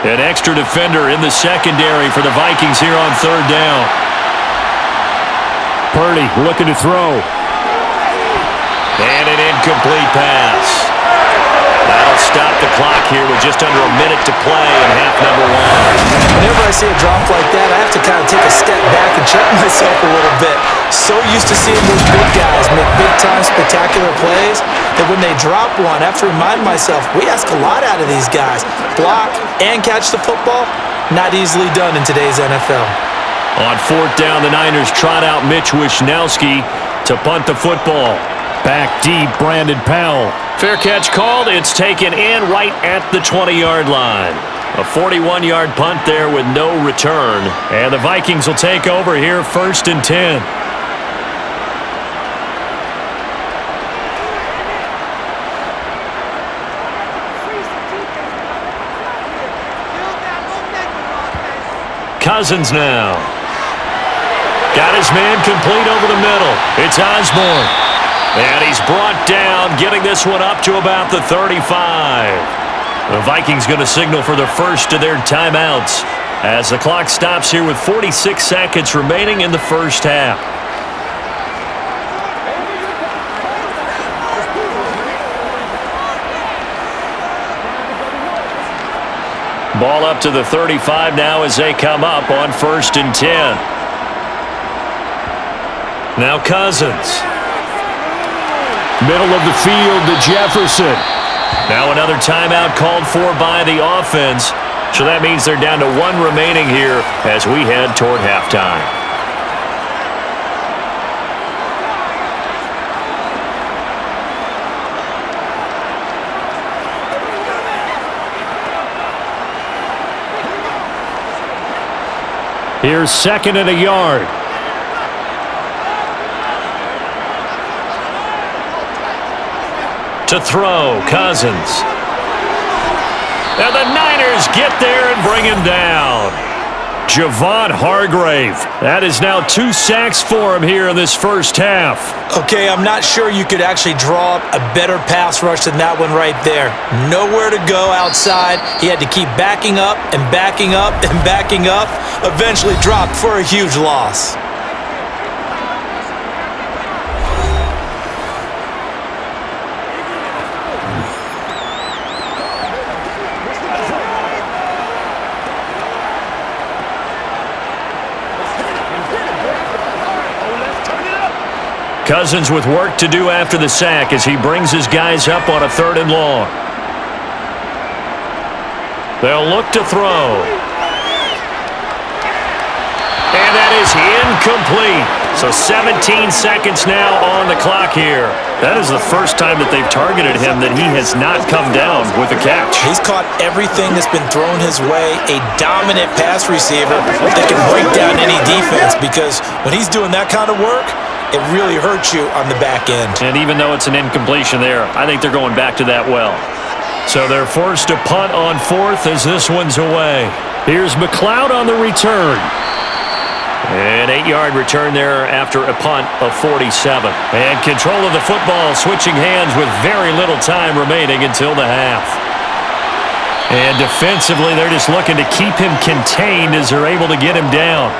An extra defender in the secondary for the Vikings here on 3rd down. Purdy looking to throw. And an incomplete pass. That'll stop the clock here with just under a minute to play in half number 1. Whenever I see a drop like that, I have to kind of take a step back and check myself a little bit. So used to seeing those big guys make big-time spectacular plays that when they drop one, I have to remind myself, we ask a lot out of these guys. Block and catch the football, not easily done in today's NFL. On 4th down, the Niners trot out Mitch Wishnowski to punt the football. Back deep, Brandon Powell. Fair catch called. It's taken in right at the 20-yard line. A 41-yard punt there with no return. And the Vikings will take over here 1st and 10. Cousins now. Got his man complete over the middle. It's Osborne. And he's brought down, getting this one up to about the 35. The Vikings going to signal for the first of their timeouts as the clock stops here with 46 seconds remaining in the first half. Ball up to the 35 now as they come up on 1st and 10. Now Cousins. Middle of the field to Jefferson. Now another timeout called for by the offense. So that means they're down to 1 remaining here as we head toward halftime. Here's 2nd and a yard. To throw, Cousins. And the Niners get there and bring him down. Javon Hargrave. That is now 2 sacks for him here in this first half. Okay, I'm not sure you could actually draw up a better pass rush than that one right there. Nowhere to go outside. He had to keep backing up and backing up and backing up. Eventually dropped for a huge loss. Cousins with work to do after the sack as he brings his guys up on a 3rd and long. They'll look to throw. And that is incomplete. So 17 seconds now on the clock here. That is the first time that they've targeted him that he has not come down with a catch. He's caught everything that's been thrown his way. A dominant pass receiver that can break down any defense, because when he's doing that kind of work, it really hurts you on the back end. And even though it's an incompletion there, I think they're going back to that well. So they're forced to punt on fourth as this one's away. Here's McLeod on the return. An 8-yard return there after a punt of 47. And control of the football, switching hands with very little time remaining until the half. And defensively, they're just looking to keep him contained as they're able to get him down.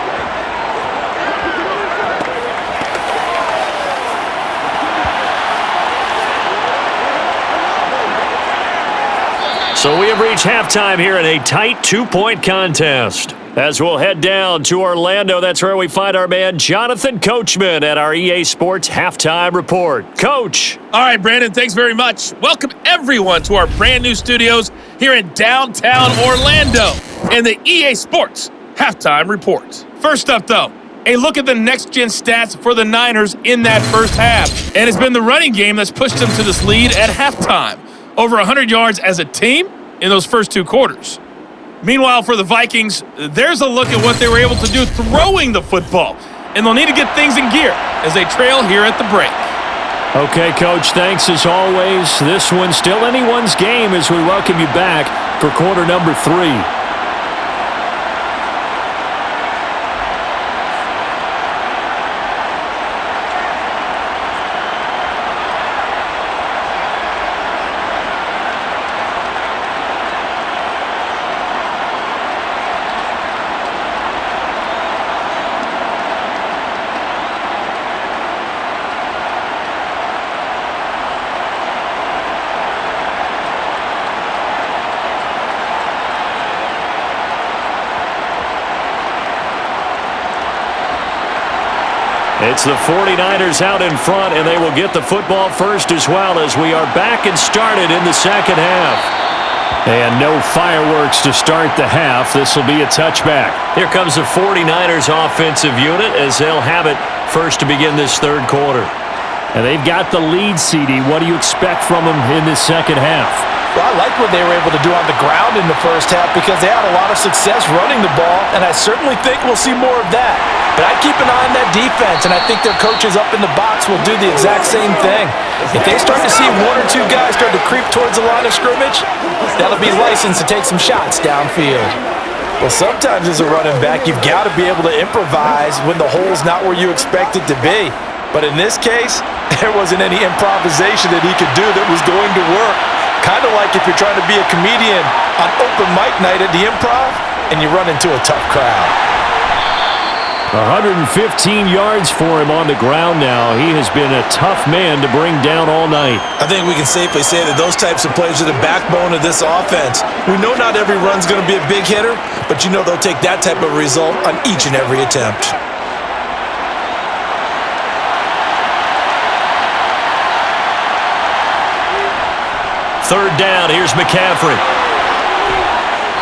So we have reached halftime here in a tight 2-point contest. As we'll head down to Orlando, that's where we find our man Jonathan Coachman at our EA Sports Halftime Report. Coach. All right, Brandon, thanks very much. Welcome, everyone, to our brand new studios here in downtown Orlando and the EA Sports Halftime Report. First up, though, a look at the next-gen stats for the Niners in that first half. And it's been the running game that's pushed them to this lead at halftime. Over 100 yards as a team in those first two quarters. Meanwhile, for the Vikings, there's a look at what they were able to do throwing the football. And they'll need to get things in gear as they trail here at the break. Okay, Coach, thanks as always. This one's still anyone's game as we welcome you back for quarter number 3. It's the 49ers out in front, and they will get the football first as well as we are back and started in the second half. And no fireworks to start the half. This will be a touchback. Here comes the 49ers offensive unit as they'll have it first to begin this third quarter. And they've got the lead, CD. What do you expect from them in this second half? Well, I like what they were able to do on the ground in the first half because they had a lot of success running the ball, and I certainly think we'll see more of that. But I keep an eye on that defense, and I think their coaches up in the box will do the exact same thing. If they start to see one or two guys start to creep towards the line of scrimmage, that'll be licensed to take some shots downfield. Well, sometimes as a running back, you've got to be able to improvise when the hole's not where you expect it to be. But in this case, there wasn't any improvisation that he could do that was going to work. Kind of like if you're trying to be a comedian on open mic night at the Improv and you run into a tough crowd. 115 yards for him on the ground now. He has been a tough man to bring down all night. I think we can safely say that those types of plays are the backbone of this offense. We know not every run's going to be a big hitter, but you know they'll take that type of result on each and every attempt. Third down, here's McCaffrey.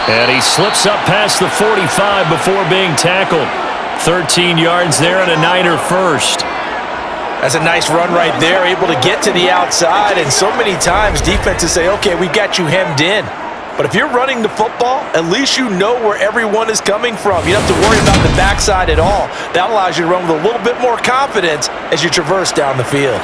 And he slips up past the 45 before being tackled. 13 yards there and a Niner first. That's a nice run right there, able to get to the outside. And so many times defenses say, okay, we got you hemmed in. But if you're running the football, at least you know where everyone is coming from. You don't have to worry about the backside at all. That allows you to run with a little bit more confidence as you traverse down the field.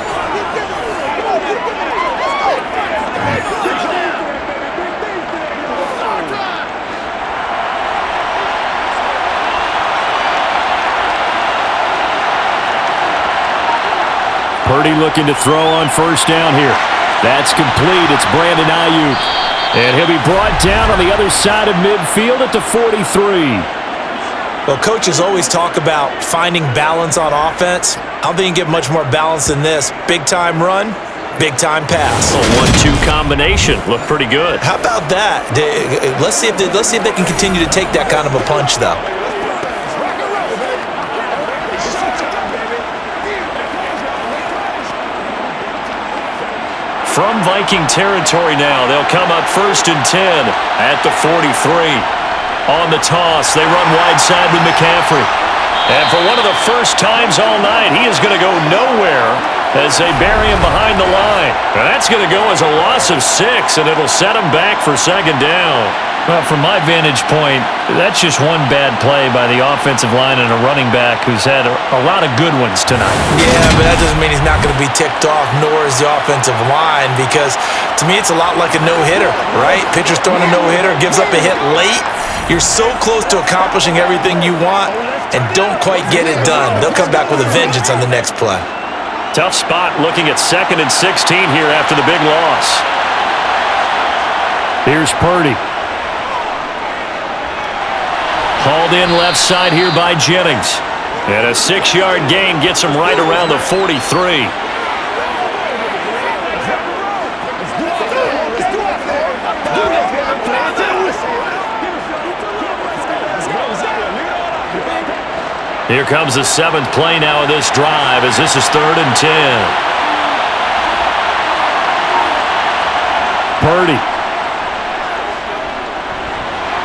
Purdy looking to throw on first down here. That's complete. It's Brandon Ayuk. And he'll be brought down on the other side of midfield at the 43. Well, coaches always talk about finding balance on offense. I don't think you can get much more balance than this. Big-time run, big-time pass. A 1-2 combination. Looked pretty good. How about that? Let's see if they can continue to take that kind of a punch, though. From Viking territory now, they'll come up first and 10 at the 43. On the toss, they run wide side with McCaffrey. And for one of the first times all night, he is going to go nowhere as they bury him behind the line. Now that's going to go as a loss of 6, and it'll set him back for second down. Well, from my vantage point, that's just one bad play by the offensive line and a running back who's had a lot of good ones tonight. Yeah, but that doesn't mean he's not going to be ticked off, nor is the offensive line, because to me it's a lot like a no-hitter, right? Pitcher's throwing a no-hitter, gives up a hit late. You're so close to accomplishing everything you want and don't quite get it done. They'll come back with a vengeance on the next play. Tough spot looking at 2nd and 16 here after the big loss. Here's Purdy. Hauled in left side here by Jennings. And a 6-yard gain gets him right around the 43. Here comes the 7th play now of this drive as this is 3rd and 10. Purdy.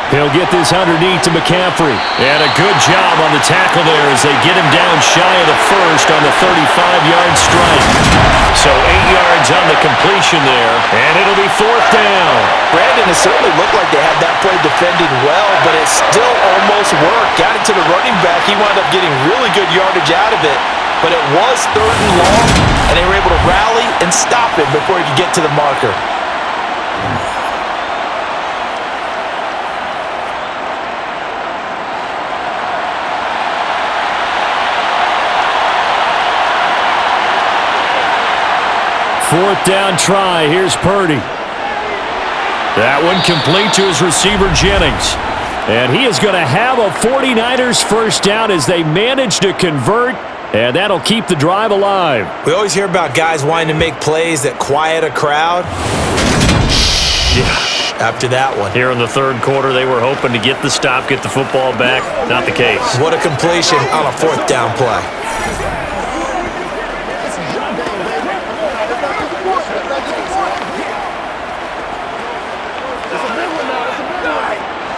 He'll get this underneath to McCaffrey. And a good job on the tackle there as they get him down shy of the first on the 35-yard strike. So 8 yards on the completion there, and it'll be 4th down. Brandon, it certainly looked like they had that play defended well, but it still almost worked. Got it to the running back. He wound up getting really good yardage out of it, but it was 3rd and long, and they were able to rally and stop it before he could get to the marker. Fourth down try. Here's Purdy. That one complete to his receiver, Jennings. And he is going to have a 49ers first down as they manage to convert, and that'll keep the drive alive. We always hear about guys wanting to make plays that quiet a crowd. Yeah, after that one. Here in the 3rd quarter, they were hoping to get the stop, get the football back. Not the case. What a completion on a 4th down play.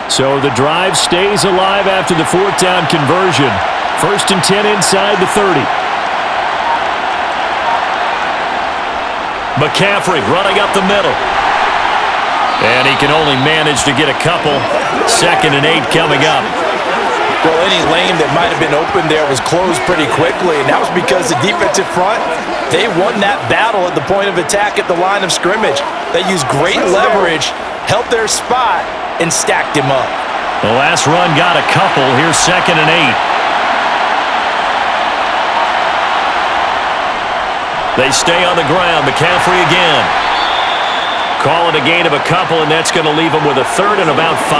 So the drive stays alive after the 4th down conversion. 1st and 10 inside the 30. McCaffrey running up the middle. And he can only manage to get a couple. 2nd and 8 coming up. Well, any lane that might have been open there was closed pretty quickly, and that was because the defensive front, they won that battle at the point of attack at the line of scrimmage. They used great leverage, held their spot, and stacked him up. The last run got a couple. Here's 2nd and 8. They stay on the ground. McCaffrey again. Call it a gain of a couple, and that's going to leave them with a 3rd and about 5.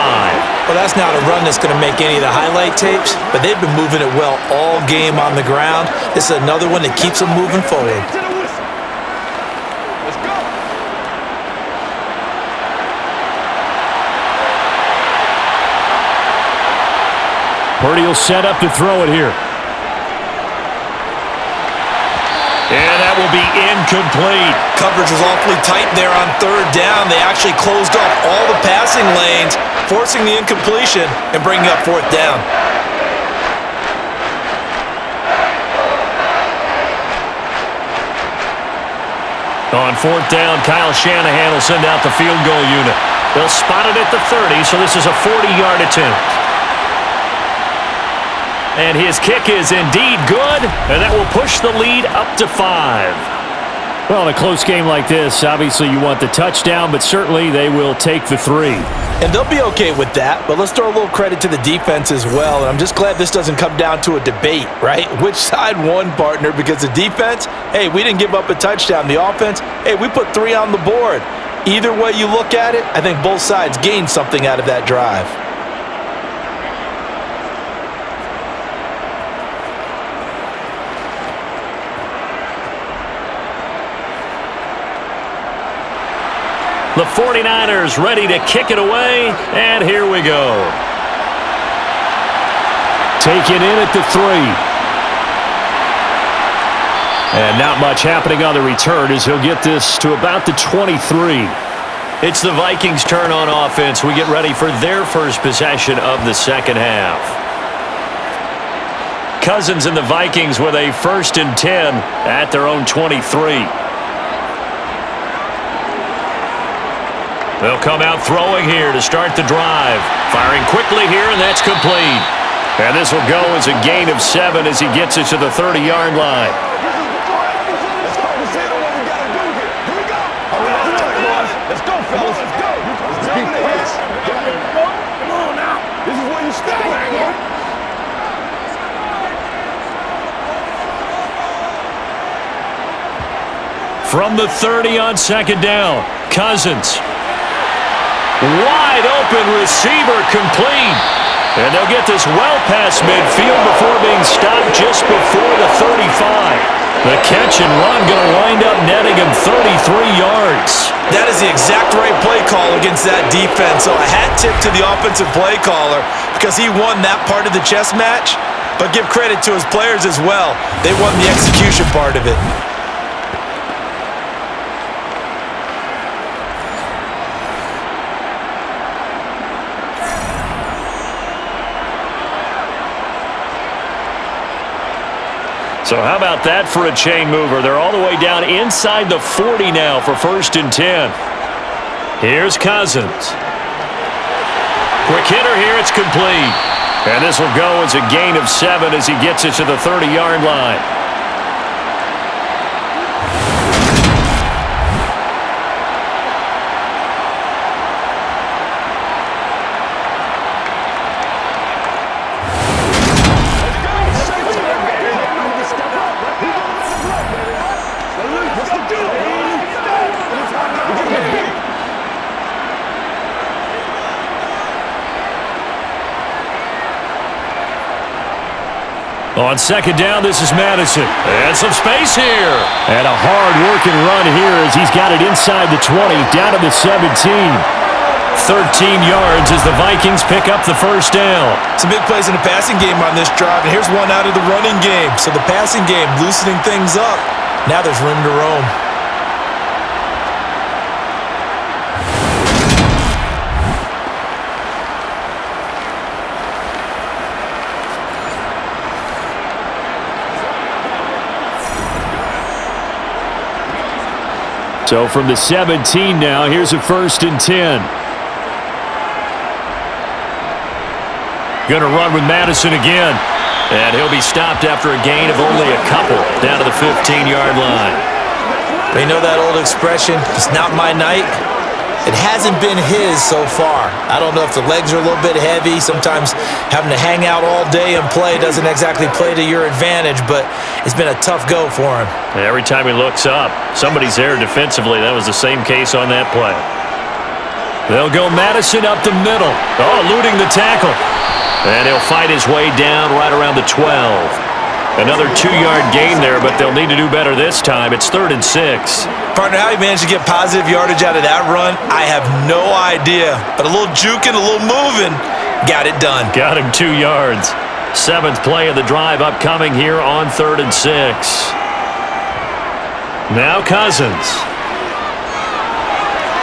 Well, that's not a run that's going to make any of the highlight tapes, but they've been moving it well all game on the ground. This is another one that keeps them moving forward. Purdy will set up to throw it here. And that will be incomplete. Coverage was awfully tight there on 3rd down. They actually closed off all the passing lanes, forcing the incompletion and bringing up 4th down. On 4th down, Kyle Shanahan will send out the field goal unit. They'll spot it at the 30, so this is a 40-yard attempt. And his kick is indeed good, and that will push the lead up to 5. Well, in a close game like this, obviously you want the touchdown, but certainly they will take the 3. And they'll be okay with that, but let's throw a little credit to the defense as well. And I'm just glad this doesn't come down to a debate, right? Which side won, partner? Because the defense, hey, we didn't give up a touchdown. The offense, hey, we put 3 on the board. Either way you look at it, I think both sides gained something out of that drive. The 49ers ready to kick it away, and here we go. Taken in at the 3. And not much happening on the return as he'll get this to about the 23. It's the Vikings' turn on offense. We get ready for their first possession of the second half. Cousins and the Vikings with a 1st and 10 at their own 23. They'll come out throwing here to start the drive. Firing quickly here, and that's complete. And this will go as a gain of 7 as he gets it to the 30-yard line. Let's go, fellas. Let's go. Come on now. This is where you stay. From the 30 on 2nd down, Cousins. Wide open receiver complete. And they'll get this well past midfield before being stopped just before the 35. The catch and run going to wind up netting him 33 yards. That is the exact right play call against that defense. So a hat tip to the offensive play caller because he won that part of the chess match. But give credit to his players as well. They won the execution part of it. So how about that for a chain mover? They're all the way down inside the 40 now for 1st and 10. Here's Cousins. Quick hitter here, it's complete. And this will go as a gain of 7 as he gets it to the 30-yard line. On 2nd down, this is Madison. And some space here. And a hard-working run here as he's got it inside the 20, down to the 17. 13 yards as the Vikings pick up the 1st down. Some big plays in the passing game on this drive, and here's one out of the running game. So the passing game loosening things up. Now there's room to roam. So from the 17 now, here's a 1st and 10. Going to run with Madison again. And he'll be stopped after a gain of only a couple down to the 15-yard line. You know that old expression, it's not my night? It hasn't been his so far. I don't know if the legs are a little bit heavy. Sometimes having to hang out all day and play doesn't exactly play to your advantage, but it's been a tough go for him. Every time he looks up, somebody's there defensively. That was the same case on that play. They'll go Madison up the middle. Oh, eluding the tackle. And he'll fight his way down right around the 12. Another 2-yard gain there, but they'll need to do better this time. It's 3rd and 6. Partner, how he managed to get positive yardage out of that run, I have no idea. But a little juking, a little moving, got it done. Got him 2 yards. 7th play of the drive upcoming here on 3rd and 6. Now Cousins.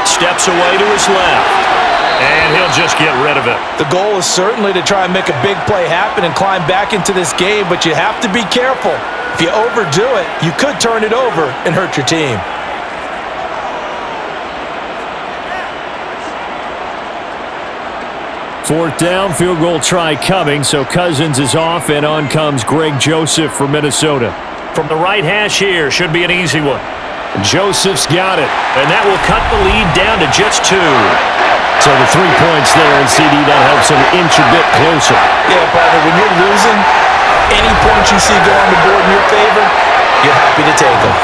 Steps away to his left. And he'll just get rid of it. The goal is certainly to try and make a big play happen and climb back into this game, but you have to be careful. If you overdo it, you could turn it over and hurt your team. Fourth down, field goal try coming, so Cousins is off, and on comes Greg Joseph for Minnesota. From the right hash here, should be an easy one. Joseph's got it, and that will cut the lead down to just 2. So the 3 points there, and CD, that helps him inch a bit closer. Yeah, partner, when you're losing, any points you see go on the board in your favor, you're happy to take them.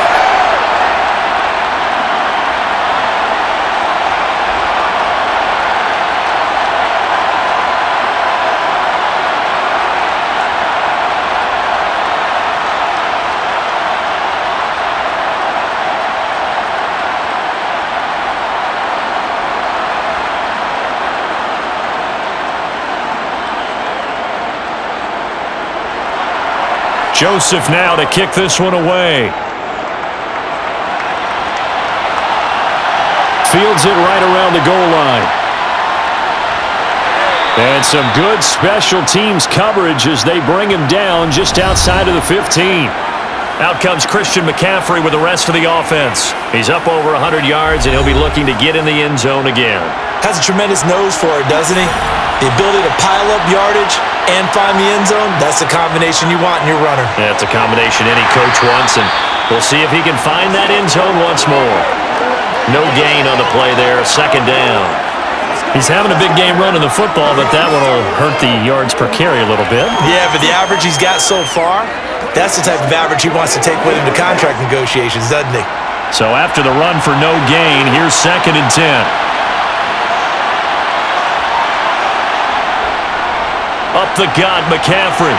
Joseph now to kick this one away. Fields it right around the goal line. And And some good special teams coverage as they bring him down just outside of the 15. Out comes Christian McCaffrey with the rest of the offense. He's up over 100 yards, and he'll be looking to get in the end zone again. Has a tremendous nose for it, doesn't he? The ability to pile up yardage and find the end zone, that's the combination you want in your runner. Yeah, it's a combination any coach wants, and we'll see if he can find that end zone once more. No gain on the play there, second down. He's having a big game running the football, but that one will hurt the yards per carry a little bit. Yeah, but the average he's got so far, that's the type of average he wants to take with him to contract negotiations, doesn't he? So after the run for no gain, here's 2nd and 10. Up the gut, McCaffrey.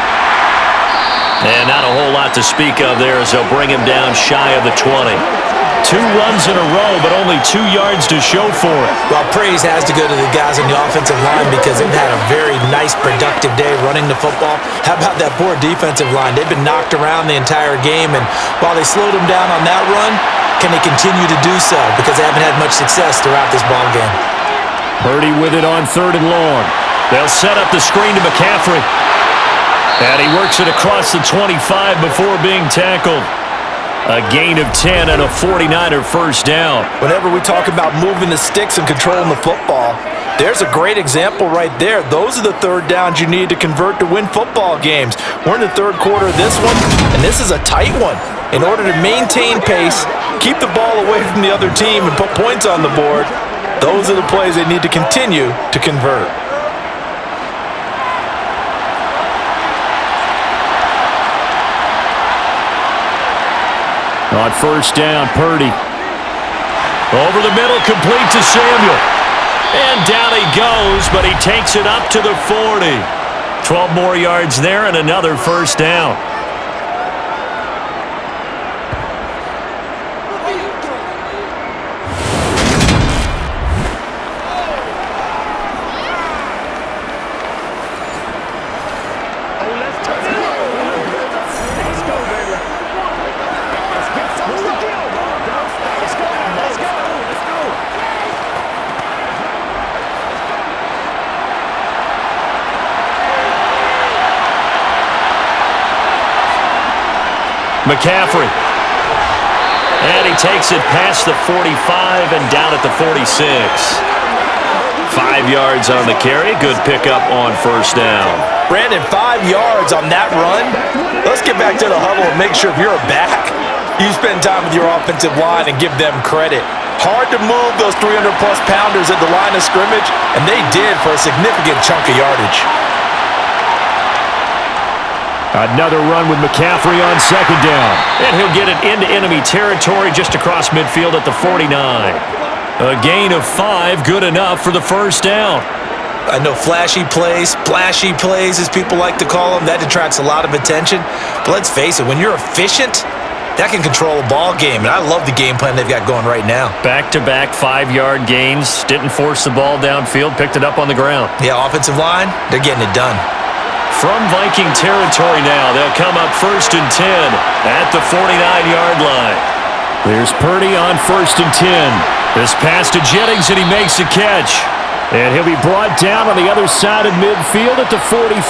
And not a whole lot to speak of there as they'll bring him down shy of the 20. 2 runs in a row, but only 2 yards to show for it. Well, praise has to go to the guys on the offensive line because they've had a very nice, productive day running the football. How about that poor defensive line? They've been knocked around the entire game, and while they slowed them down on that run, can they continue to do so? Because they haven't had much success throughout this ball game. Purdy with it on 3rd and long. They'll set up the screen to McCaffrey. And he works it across the 25 before being tackled. A gain of 10 and a 49er first down. Whenever we talk about moving the sticks and controlling the football, there's a great example right there. Those are the third downs you need to convert to win football games. We're in the third quarter of this one, and this is a tight one. In order to maintain pace, keep the ball away from the other team, and put points on the board, those are the plays they need to continue to convert. On first down, Purdy. Over the middle, complete to Samuel. And down he goes, but he takes it up to the 40. 12 more yards there and another first down. McCaffrey. And he takes it past the 45 and down at the 46. 5 yards on the carry. Good pickup on first down. Brandon, 5 yards on that run. Let's get back to the huddle and make sure if you're a back, you spend time with your offensive line and give them credit. Hard to move those 300-plus pounders at the line of scrimmage, and they did for a significant chunk of yardage. Another run with McCaffrey on second down. And he'll get it into enemy territory just across midfield at the 49. A gain of 5, good enough for the first down. I know flashy plays, splashy plays, as people like to call them, that detracts a lot of attention. But let's face it, when you're efficient, that can control a ball game. And I love the game plan they've got going right now. Back-to-back 5-yard gains. Didn't force the ball downfield, picked it up on the ground. Yeah, offensive line, they're getting it done. From Viking territory now, they'll come up 1st and 10 at the 49-yard line. There's Purdy on 1st and 10. This pass to Jennings, and he makes the catch. And he'll be brought down on the other side of midfield at the 43.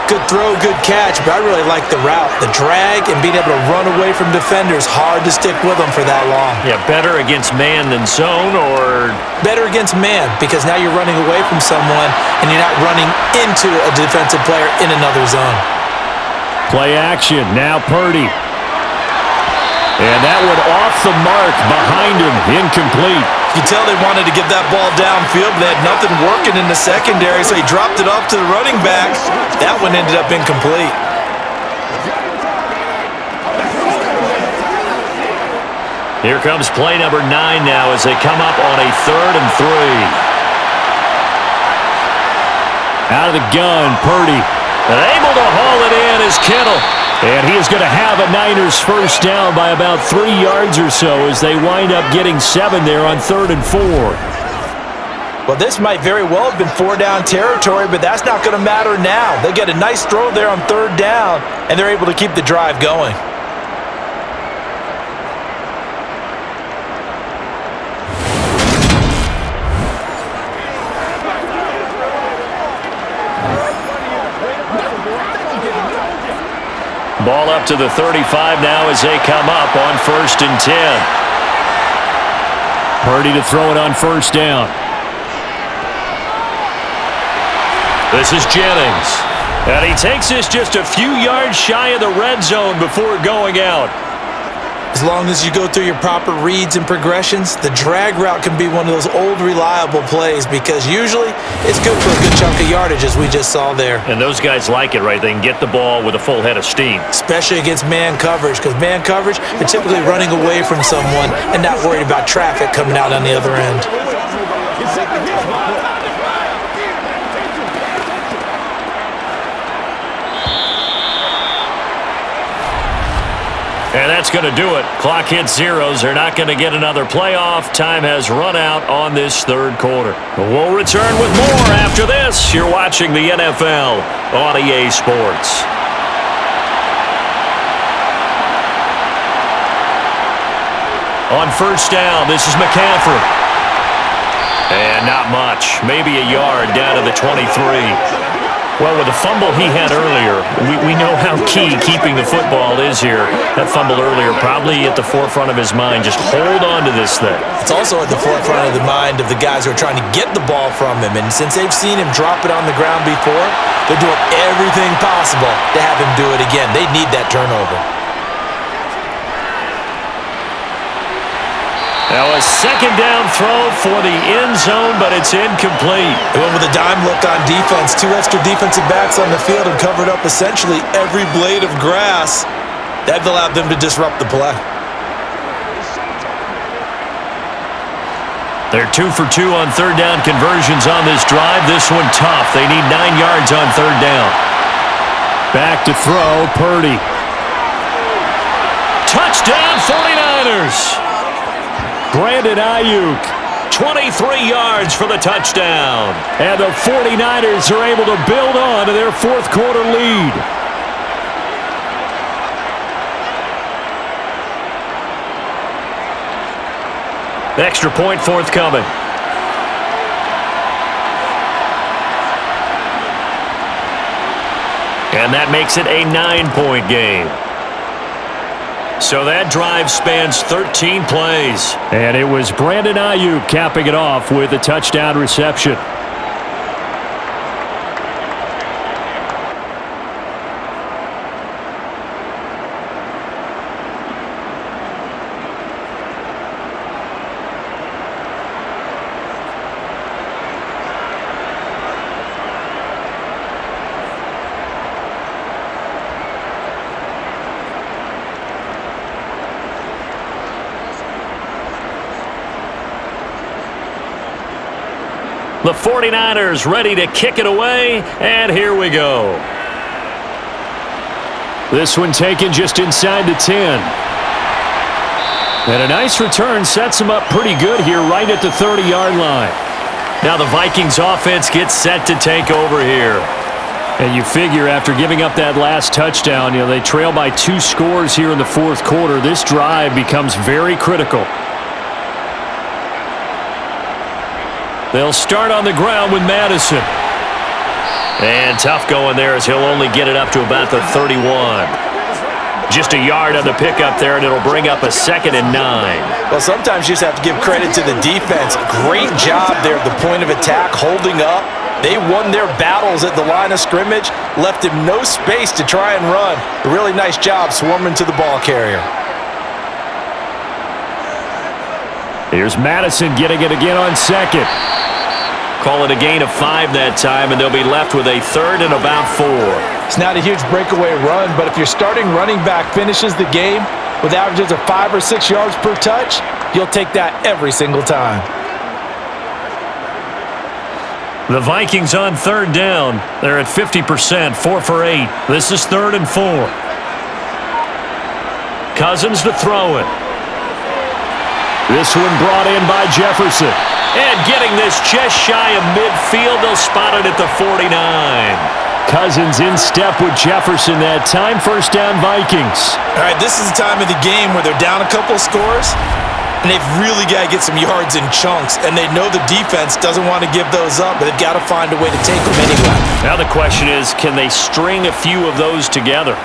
Good throw, good catch, but I really like the route. The drag and being able to run away from defenders, hard to stick with them for that long. Yeah, better against man than zone, or? Better against man, because now you're running away from someone and you're not running into a defensive player in another zone. Play action, now Purdy. And that one off the mark behind him, incomplete. You can tell they wanted to get that ball downfield, but they had nothing working in the secondary, so he dropped it off to the running back. That one ended up incomplete. Here comes play number 9 now as they come up on a 3rd and 3. Out of the gun, Purdy. And able to haul it in is Kittle. And he is going to have a Niners first down by about 3 yards or so as they wind up getting 7 there on 3rd and 4. Well, this might very well have been 4-down territory, but that's not going to matter now. They get a nice throw there on 3rd down, and they're able to keep the drive going. Ball up to the 35 now as they come up on 1st and 10. Purdy to throw it on 1st down. This is Jennings. And he takes this just a few yards shy of the red zone before going out. As long as you go through your proper reads and progressions, the drag route can be one of those old reliable plays because usually it's good for a good chunk of yardage as we just saw there. And those guys like it, right? They can get the ball with a full head of steam. Especially against man coverage because man coverage, they're typically running away from someone and not worried about traffic coming out on the other end. And that's going to do it. Clock hits zeros. They're not going to get another playoff. Time has run out on this 3rd quarter. We'll return with more after this. You're watching the NFL on EA Sports. On 1st down, this is McCaffrey. And not much. Maybe a yard down to the 23. Well, with the fumble he had earlier, we know how key keeping the football is here. That fumble earlier probably at the forefront of his mind. Just hold on to this thing. It's also at the forefront of the mind of the guys who are trying to get the ball from him. And since they've seen him drop it on the ground before, they're doing everything possible to have him do it again. They need that turnover. Now a 2nd down throw for the end zone, but it's incomplete. They went with a dime look on defense. 2 extra defensive backs on the field and covered up essentially every blade of grass. That allowed them to disrupt the play. They're 2 for 2 on 3rd down conversions on this drive. This one tough. They need 9 yards on 3rd down. Back to throw, Purdy. Touchdown 49ers. Brandon Ayuk. 23 yards for the touchdown. And the 49ers are able to build on to their 4th quarter lead. Extra point forthcoming. And that makes it a 9-point game. So that drive spans 13 plays. And it was Brandon Ayuk capping it off with a touchdown reception. The 49ers ready to kick it away, and here we go. This one taken just inside the 10. And a nice return sets them up pretty good here right at the 30-yard line. Now the Vikings offense gets set to take over here. And you figure after giving up that last touchdown, they trail by 2 scores here in the 4th quarter. This drive becomes very critical. They'll start on the ground with Madison. And tough going there as he'll only get it up to about the 31. Just a yard on the pickup there, and it'll bring up a 2nd and 9. Well, sometimes you just have to give credit to the defense. Great job there at the point of attack, holding up. They won their battles at the line of scrimmage, left him no space to try and run. A really nice job swarming to the ball carrier. Here's Madison getting it again on 2nd. Call it a gain of 5 that time, and they'll be left with a 3rd and about 4. It's not a huge breakaway run, but if your starting running back finishes the game with averages of 5 or 6 yards per touch, you'll take that every single time. The Vikings on 3rd down. They're at 50%, 4 for 8. This is 3rd and 4. Cousins to throw it. This one brought in by Jefferson. And getting this just shy of midfield, they'll spot it at the 49. Cousins in step with Jefferson that time. 1st down Vikings. All right, this is the time of the game where they're down a couple of scores, and they've really got to get some yards in chunks, and they know the defense doesn't want to give those up, but they've got to find a way to take them anyway. Now the question is, can they string a few of those together?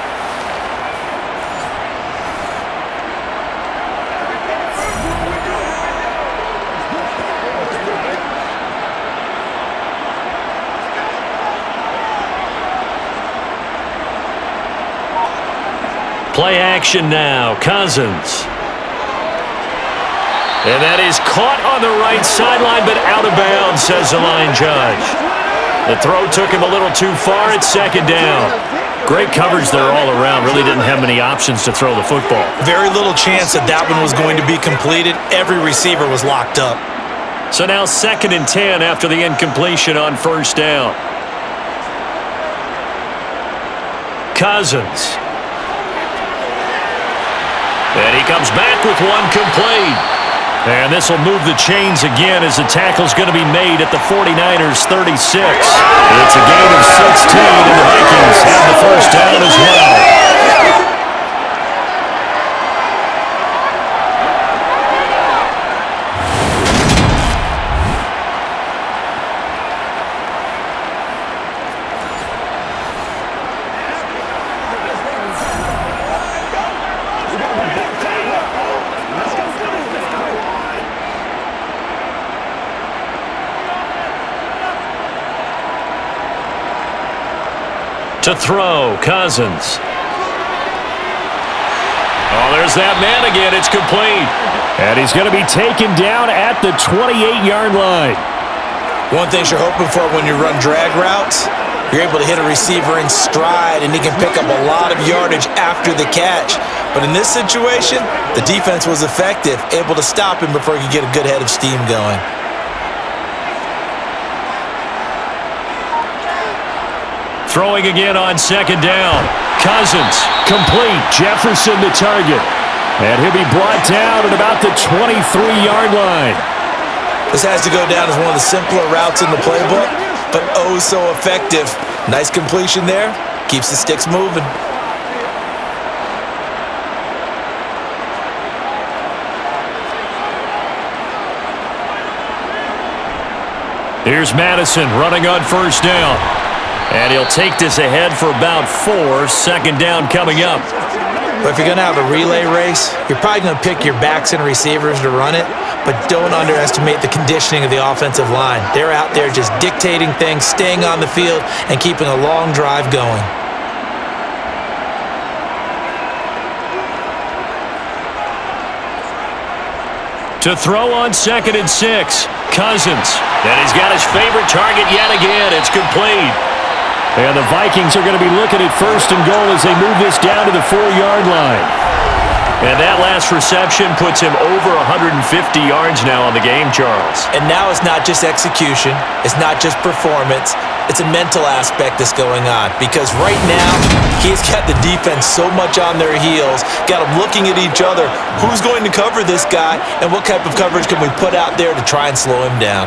Play action now. Cousins. And that is caught on the right sideline, but out of bounds, says the line judge. The throw took him a little too far. It's second down. Great coverage there all around. Really didn't have many options to throw the football. Very little chance that that one was going to be completed. Every receiver was locked up. So now 2nd and 10 after the incompletion on first down. Cousins. And he comes back with one complete. And this will move the chains again as the tackle's going to be made at the 49ers' 36. It's a gain of 16, and the Vikings have the first down as well. To throw, Cousins. Oh, there's that man again. It's complete. And he's going to be taken down at the 28-yard line. One thing you're hoping for when you run drag routes, you're able to hit a receiver in stride, and he can pick up a lot of yardage after the catch. But in this situation, the defense was effective, able to stop him before he could get a good head of steam going. Throwing again on second down. Cousins, complete. Jefferson the target. And he'll be brought down at about the 23-yard line. This has to go down as one of the simpler routes in the playbook, but oh so effective. Nice completion there. Keeps the sticks moving. Here's Madison running on first down. And he'll take this ahead for about 4. Second down coming up. But if you're going to have a relay race, you're probably going to pick your backs and receivers to run it, but don't underestimate the conditioning of the offensive line. They're out there just dictating things, staying on the field, and keeping a long drive going. To throw on 2nd and 6. Cousins. And he's got his favorite target yet again. It's complete. And the Vikings are going to be looking at 1st and goal as they move this down to the 4-yard line. And that last reception puts him over 150 yards now on the game, Charles. And now it's not just execution. It's not just performance. It's a mental aspect that's going on. Because right now, he's got the defense so much on their heels, got them looking at each other. Who's going to cover this guy? And what type of coverage can we put out there to try and slow him down?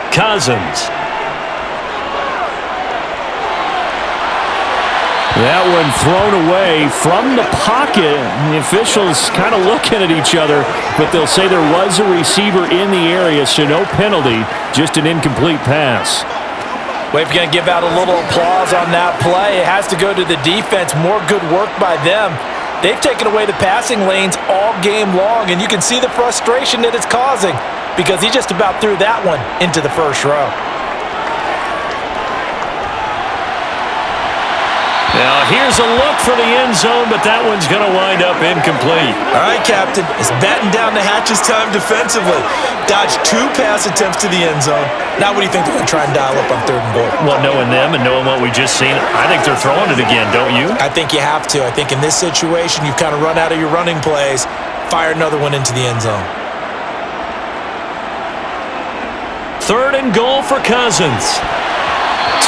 Cousins. That one thrown away from the pocket. The officials kind of looking at each other, but they'll say there was a receiver in the area, so no penalty, just an incomplete pass. Well, if you're going to give out a little applause on that play, it has to go to the defense. More good work by them. They've taken away the passing lanes all game long, and you can see the frustration that it's causing because he just about threw that one into the first row. Now, here's a look for the end zone, but that one's going to wind up incomplete. All right, Captain. It's batten down the hatches time defensively. Dodged 2 pass attempts to the end zone. Now what do you think they're going to try and dial up on 3rd and goal? Well, knowing them and knowing what we just seen, I think they're throwing it again, don't you? I think you have to. I think in this situation, you've kind of run out of your running plays. Fire another one into the end zone. 3rd and goal for Cousins.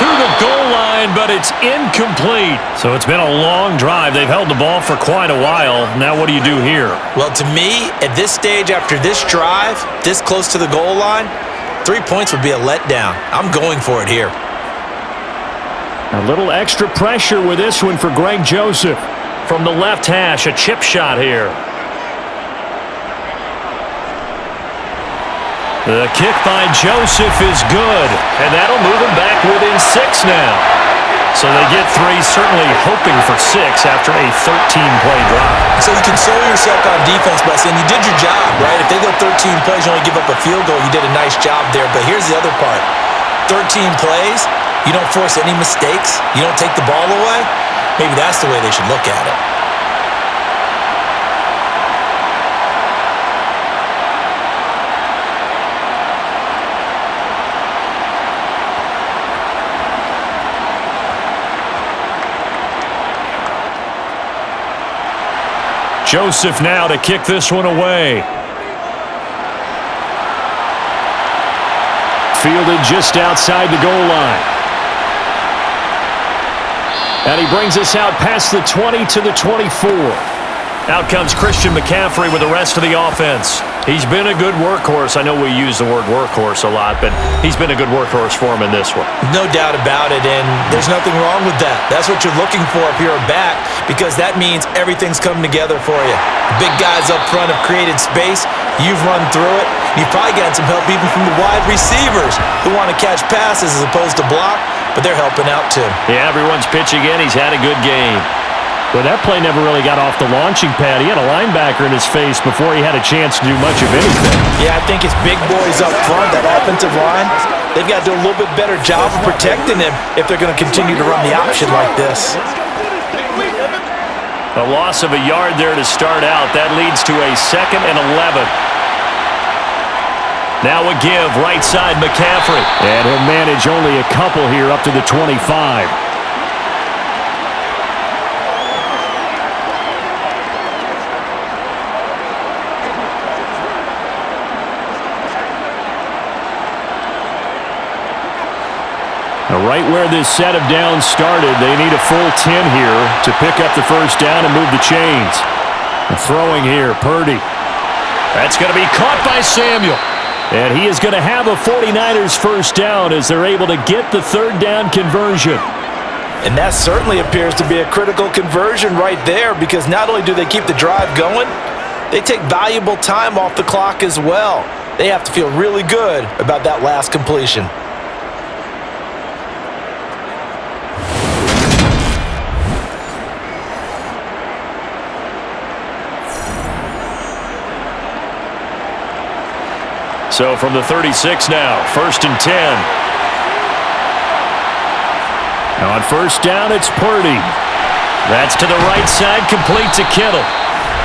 To the goal line, but it's incomplete. So it's been a long drive. They've held the ball for quite a while. Now what do you do here? Well, to me, at this stage after this drive, this close to the goal line, 3 points would be a letdown. I'm going for it here. A little extra pressure with this one for Greg Joseph. From the left hash, a chip shot here. The kick by Joseph is good, and that'll move him back within 6 now. So they get 3, certainly hoping for 6 after a 13-play drive. So you console yourself on defense by saying you did your job, right? If they go 13 plays, you only give up a field goal, you did a nice job there. But here's the other part. 13 plays, you don't force any mistakes, you don't take the ball away, maybe that's the way they should look at it. Joseph now to kick this one away. Fielded just outside the goal line. And he brings us out past the 20 to the 24. Out comes Christian McCaffrey with the rest of the offense. He's been a good workhorse. I know we use the word workhorse a lot, but he's been a good workhorse for him in this one. No doubt about it, and there's nothing wrong with that. That's what you're looking for if you're a back, because that means everything's coming together for you. The big guys up front have created space. You've run through it. And you've probably gotten some help even from the wide receivers who want to catch passes as opposed to block, but they're helping out too. Yeah, everyone's pitching in. He's had a good game. Well, that play never really got off the launching pad. He had a linebacker in his face before he had a chance to do much of anything. Yeah, I think his big boys up front, that offensive line, they've got to do a little bit better job of protecting him if they're going to continue to run the option like this. A loss of a yard there to start out. That leads to a 2nd and 11. Now a give, right side McCaffrey. And he'll manage only a couple here up to the 25. Right where this set of downs started, they need a full 10 here to pick up the first down and move the chains. And throwing here, Purdy. That's going to be caught by Samuel. And he is going to have a 49ers first down as they're able to get the 3rd down conversion. And that certainly appears to be a critical conversion right there, because not only do they keep the drive going, they take valuable time off the clock as well. They have to feel really good about that last completion. So from the 36 now, 1st and 10. Now on first down, it's Purdy. That's to the right side, complete to Kittle.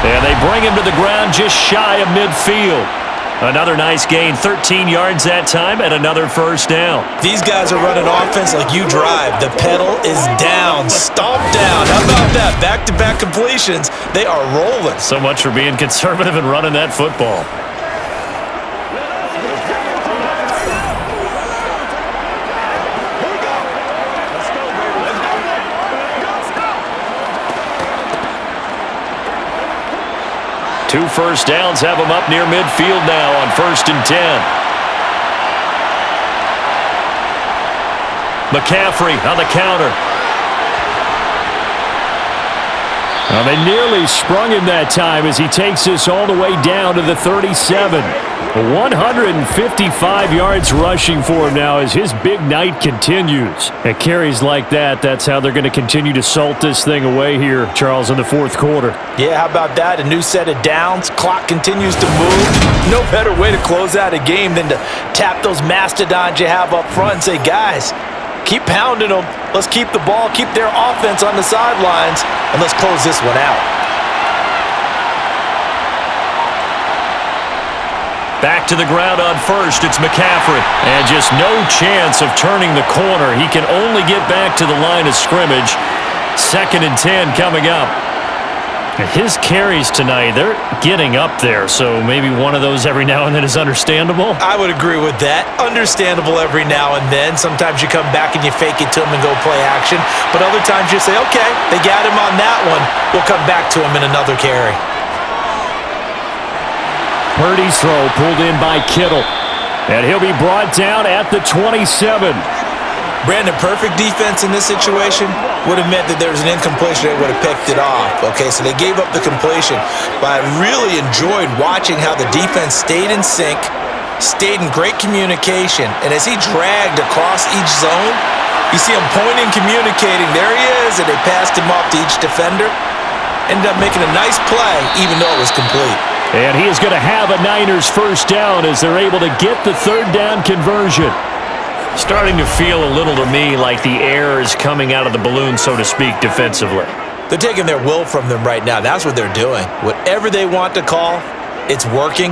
And they bring him to the ground just shy of midfield. Another nice gain, 13 yards that time, and another first down. These guys are running offense like you drive. The pedal is down, stomp down. How about that? Back-to-back completions. They are rolling. So much for being conservative and running that football. Two first downs have him up near midfield now on 1st and 10. McCaffrey on the counter. Well, they nearly sprung him that time as he takes this all the way down to the 37. 155 yards rushing for him now as his big night continues. At carries like that, that's how they're going to continue to salt this thing away here, Charles, in the 4th quarter. Yeah, how about that? A new set of downs. Clock continues to move. No better way to close out a game than to tap those mastodons you have up front and say, guys, keep pounding them. Let's keep the ball, keep their offense on the sidelines, and let's close this one out. Back to the ground on first, it's McCaffrey. And just no chance of turning the corner. He can only get back to the line of scrimmage. 2nd and 10 coming up. His carries tonight, they're getting up there, so maybe one of those every now and then is understandable. I would agree with that. Understandable every now and then. Sometimes you come back and you fake it to him and go play action. But other times you say, okay, they got him on that one. We'll come back to him in another carry. Purdy's throw pulled in by Kittle. And he'll be brought down at the 27. Brandon, perfect defense in this situation would have meant that there was an incompletion. They would have picked it off. Okay, so they gave up the completion. But I really enjoyed watching how the defense stayed in sync, stayed in great communication. And as he dragged across each zone, you see him pointing, communicating. There he is, and they passed him off to each defender. Ended up making a nice play, even though it was complete. And he is going to have a Niners first down as they're able to get the 3rd down conversion. Starting to feel a little to me like the air is coming out of the balloon, so to speak, defensively. They're taking their will from them right now. That's what they're doing. Whatever they want to call, it's working.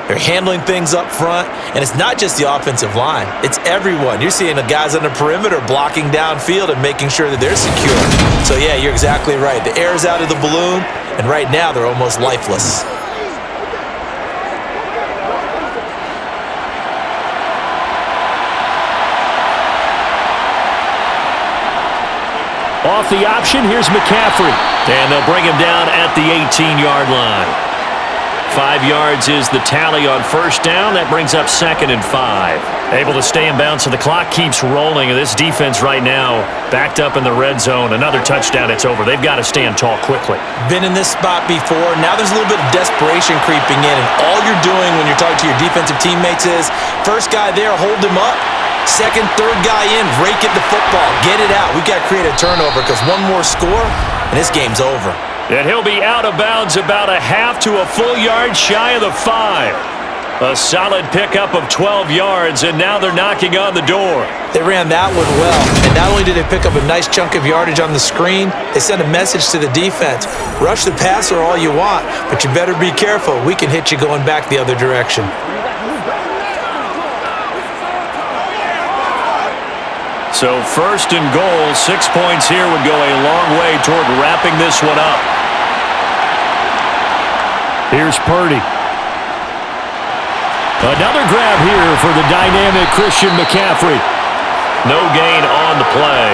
They're handling things up front, and it's not just the offensive line. It's everyone. You're seeing the guys on the perimeter blocking downfield and making sure that they're secure. So, yeah, you're exactly right. The air's out of the balloon, and right now they're almost lifeless. Off the option, here's McCaffrey. And they'll bring him down at the 18-yard line. 5 yards is the tally on first down. That brings up 2nd and 5. Able to stay in bounds, so the clock keeps rolling. And this defense right now backed up in the red zone. Another touchdown, it's over. They've got to stand tall quickly. Been in this spot before. Now there's a little bit of desperation creeping in. And all you're doing when you're talking to your defensive teammates is, first guy there, hold him up. Second, third guy in, rake at the football. Get it out. We've got to create a turnover because one more score, and this game's over. And he'll be out of bounds about a half to a full yard shy of the 5. A solid pickup of 12 yards, and now they're knocking on the door. They ran that one well, and not only did they pick up a nice chunk of yardage on the screen, they sent a message to the defense. Rush the passer all you want, but you better be careful. We can hit you going back the other direction. So 1st and goal, 6 points here would go a long way toward wrapping this one up. Here's Purdy. Another grab here for the dynamic Christian McCaffrey. No gain on the play,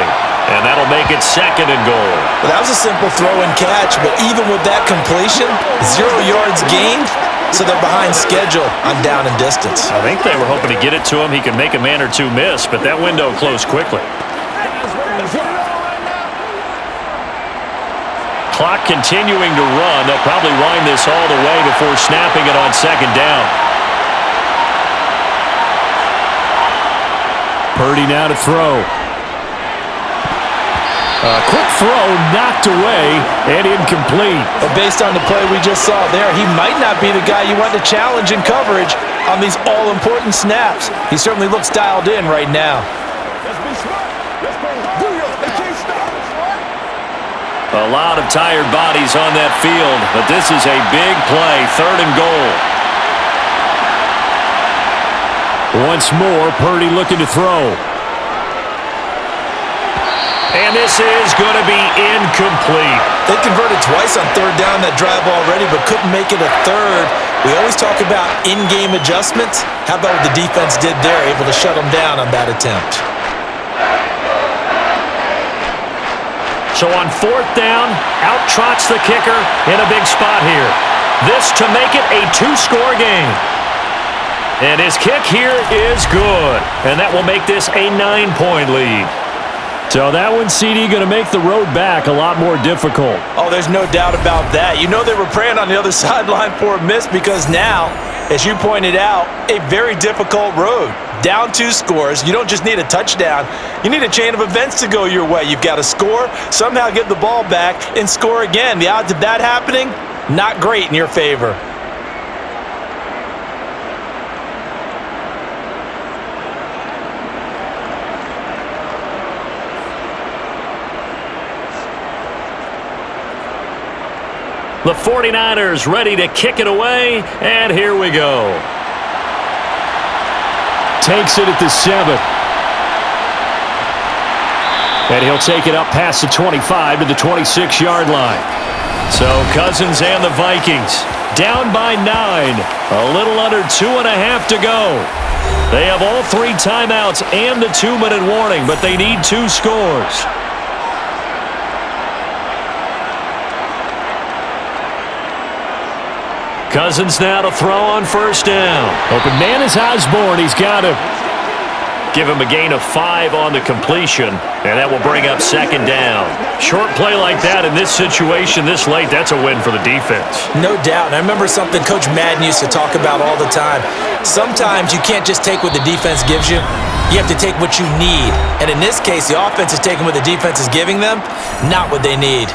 and that'll make it 2nd and goal. Well, that was a simple throw and catch, but even with that completion, 0 yards gained, so they're behind schedule on down and distance. I think they were hoping to get it to him. He could make a man or two miss, but that window closed quickly. Clock continuing to run. They'll probably wind this all the way before snapping it on 2nd down. Purdy now to throw. Quick throw, knocked away, and incomplete. But based on the play we just saw there, he might not be the guy you want to challenge in coverage on these all-important snaps. He certainly looks dialed in right now. Let's be smart. Let's play. They can't stop us. A lot of tired bodies on that field, but this is a big play, 3rd and goal. Once more, Purdy looking to throw. And this is going to be incomplete. They converted twice on 3rd down that drive already, but couldn't make it a 3rd. We always talk about in-game adjustments. How about what the defense did there, able to shut them down on that attempt? So on 4th down, out trots the kicker in a big spot here. This to make it a 2-score game. And his kick here is good. And that will make this a 9-point lead. So that one, CD, going to make the road back a lot more difficult. Oh, there's no doubt about that. You know they were praying on the other sideline for a miss because now, as you pointed out, a very difficult road. Down 2 scores. You don't just need a touchdown. You need a chain of events to go your way. You've got to score, somehow get the ball back, and score again. The odds of that happening, not great in your favor. The 49ers ready to kick it away, and here we go. Takes it at the 7. And he'll take it up past the 25 to the 26-yard line. So Cousins and the Vikings down by 9. A little under 2.5 to go. They have all 3 timeouts and the 2-minute warning, but they need 2 scores. Cousins now to throw on 1st down. Open man is Osborne. He's got him. Give him a gain of 5 on the completion, and that will bring up 2nd down. Short play like that in this situation this late, that's a win for the defense. No doubt. And I remember something Coach Madden used to talk about all the time. Sometimes you can't just take what the defense gives you. You have to take what you need. And in this case, the offense is taking what the defense is giving them, not what they need.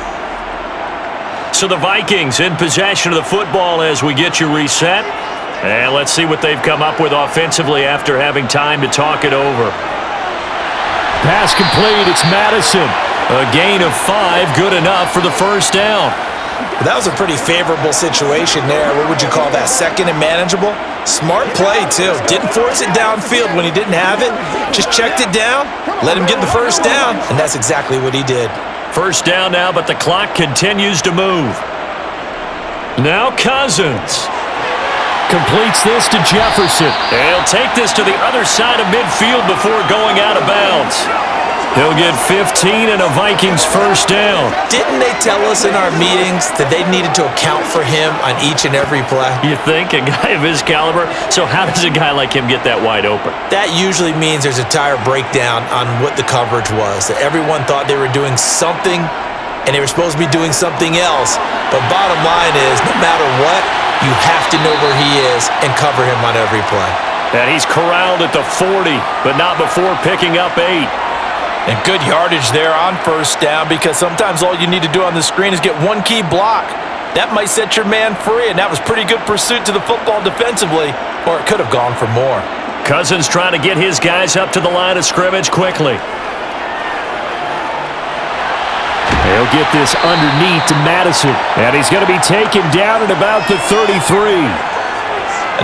So the Vikings in possession of the football as we get you reset. And let's see what they've come up with offensively after having time to talk it over. pass complete. It's Madison. A gain of 5, good enough for the first down. That was a pretty favorable situation there. What would you call that? Second and manageable? Smart play, too. Didn't force it downfield when he didn't have it. Just checked it down, let him get the first down, and that's exactly what he did. First down now, but the clock continues to move. Now Cousins. Completes this to Jefferson. He'll take this to the other side of midfield before going out of bounds. He'll get 15 and a Vikings first down. Didn't they tell us in our meetings that they needed to account for him on each and every play? You think? A guy of his caliber? So how does a guy like him get that wide open? That usually means there's a tire breakdown on what the coverage was. That everyone thought they were doing something, and they were supposed to be doing something else. But bottom line is, no matter what, you have to know where he is and cover him on every play. And he's corralled at the 40, but not before picking up 8. And good yardage there on first down, because sometimes all you need to do on the screen is get one key block. That might set your man free, and that was pretty good pursuit to the football defensively, or it could have gone for more. Cousins trying to get his guys up to the line of scrimmage quickly. He'll get this underneath to Madison, and he's going to be taken down at about the 33.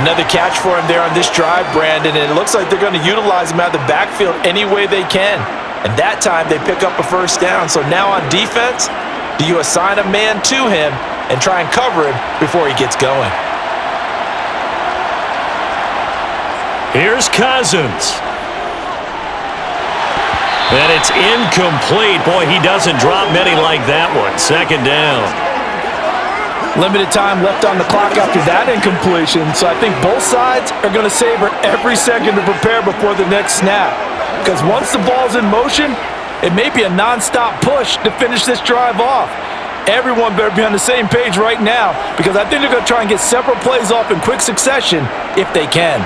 Another catch for him there on this drive, Brandon, and it looks like they're going to utilize him out of the backfield any way they can. And that time they pick up a first down. So now on defense, do you assign a man to him and try and cover him before he gets going? Here's Cousins. And it's incomplete. Boy, he doesn't drop many like that one. Second down. Limited time left on the clock after that incompletion, so I think both sides are going to savor every second to prepare before the next snap. Because once the ball's in motion, it may be a non-stop push to finish this drive off. Everyone better be on the same page right now, because I think they're going to try and get several plays off in quick succession if they can.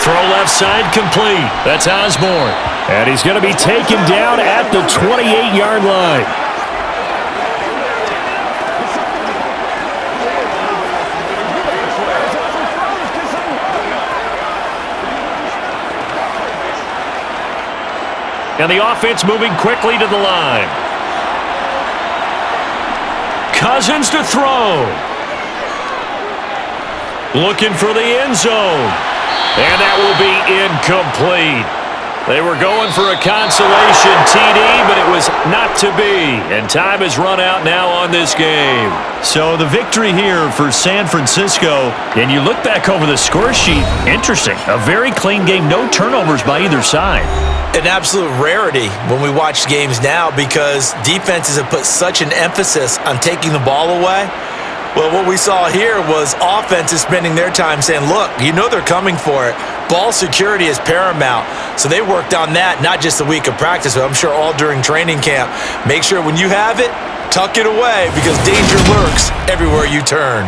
Throw left side complete. That's Osborne. And he's going to be taken down at the 28-yard line. And the offense moving quickly to the line. Cousins to throw. Looking for the end zone. And that will be incomplete. They were going for a consolation TD, but it was not to be. And time has run out now on this game. So the victory here for San Francisco. And you look back over the score sheet, interesting. A very clean game, no turnovers by either side. An absolute rarity when we watch games now, because defenses have put such an emphasis on taking the ball away. Well, what we saw here was offenses spending their time saying, look, you know they're coming for it. Ball security is paramount. So they worked on that, not just a week of practice, but I'm sure all during training camp. Make sure when you have it, tuck it away, because danger lurks everywhere you turn.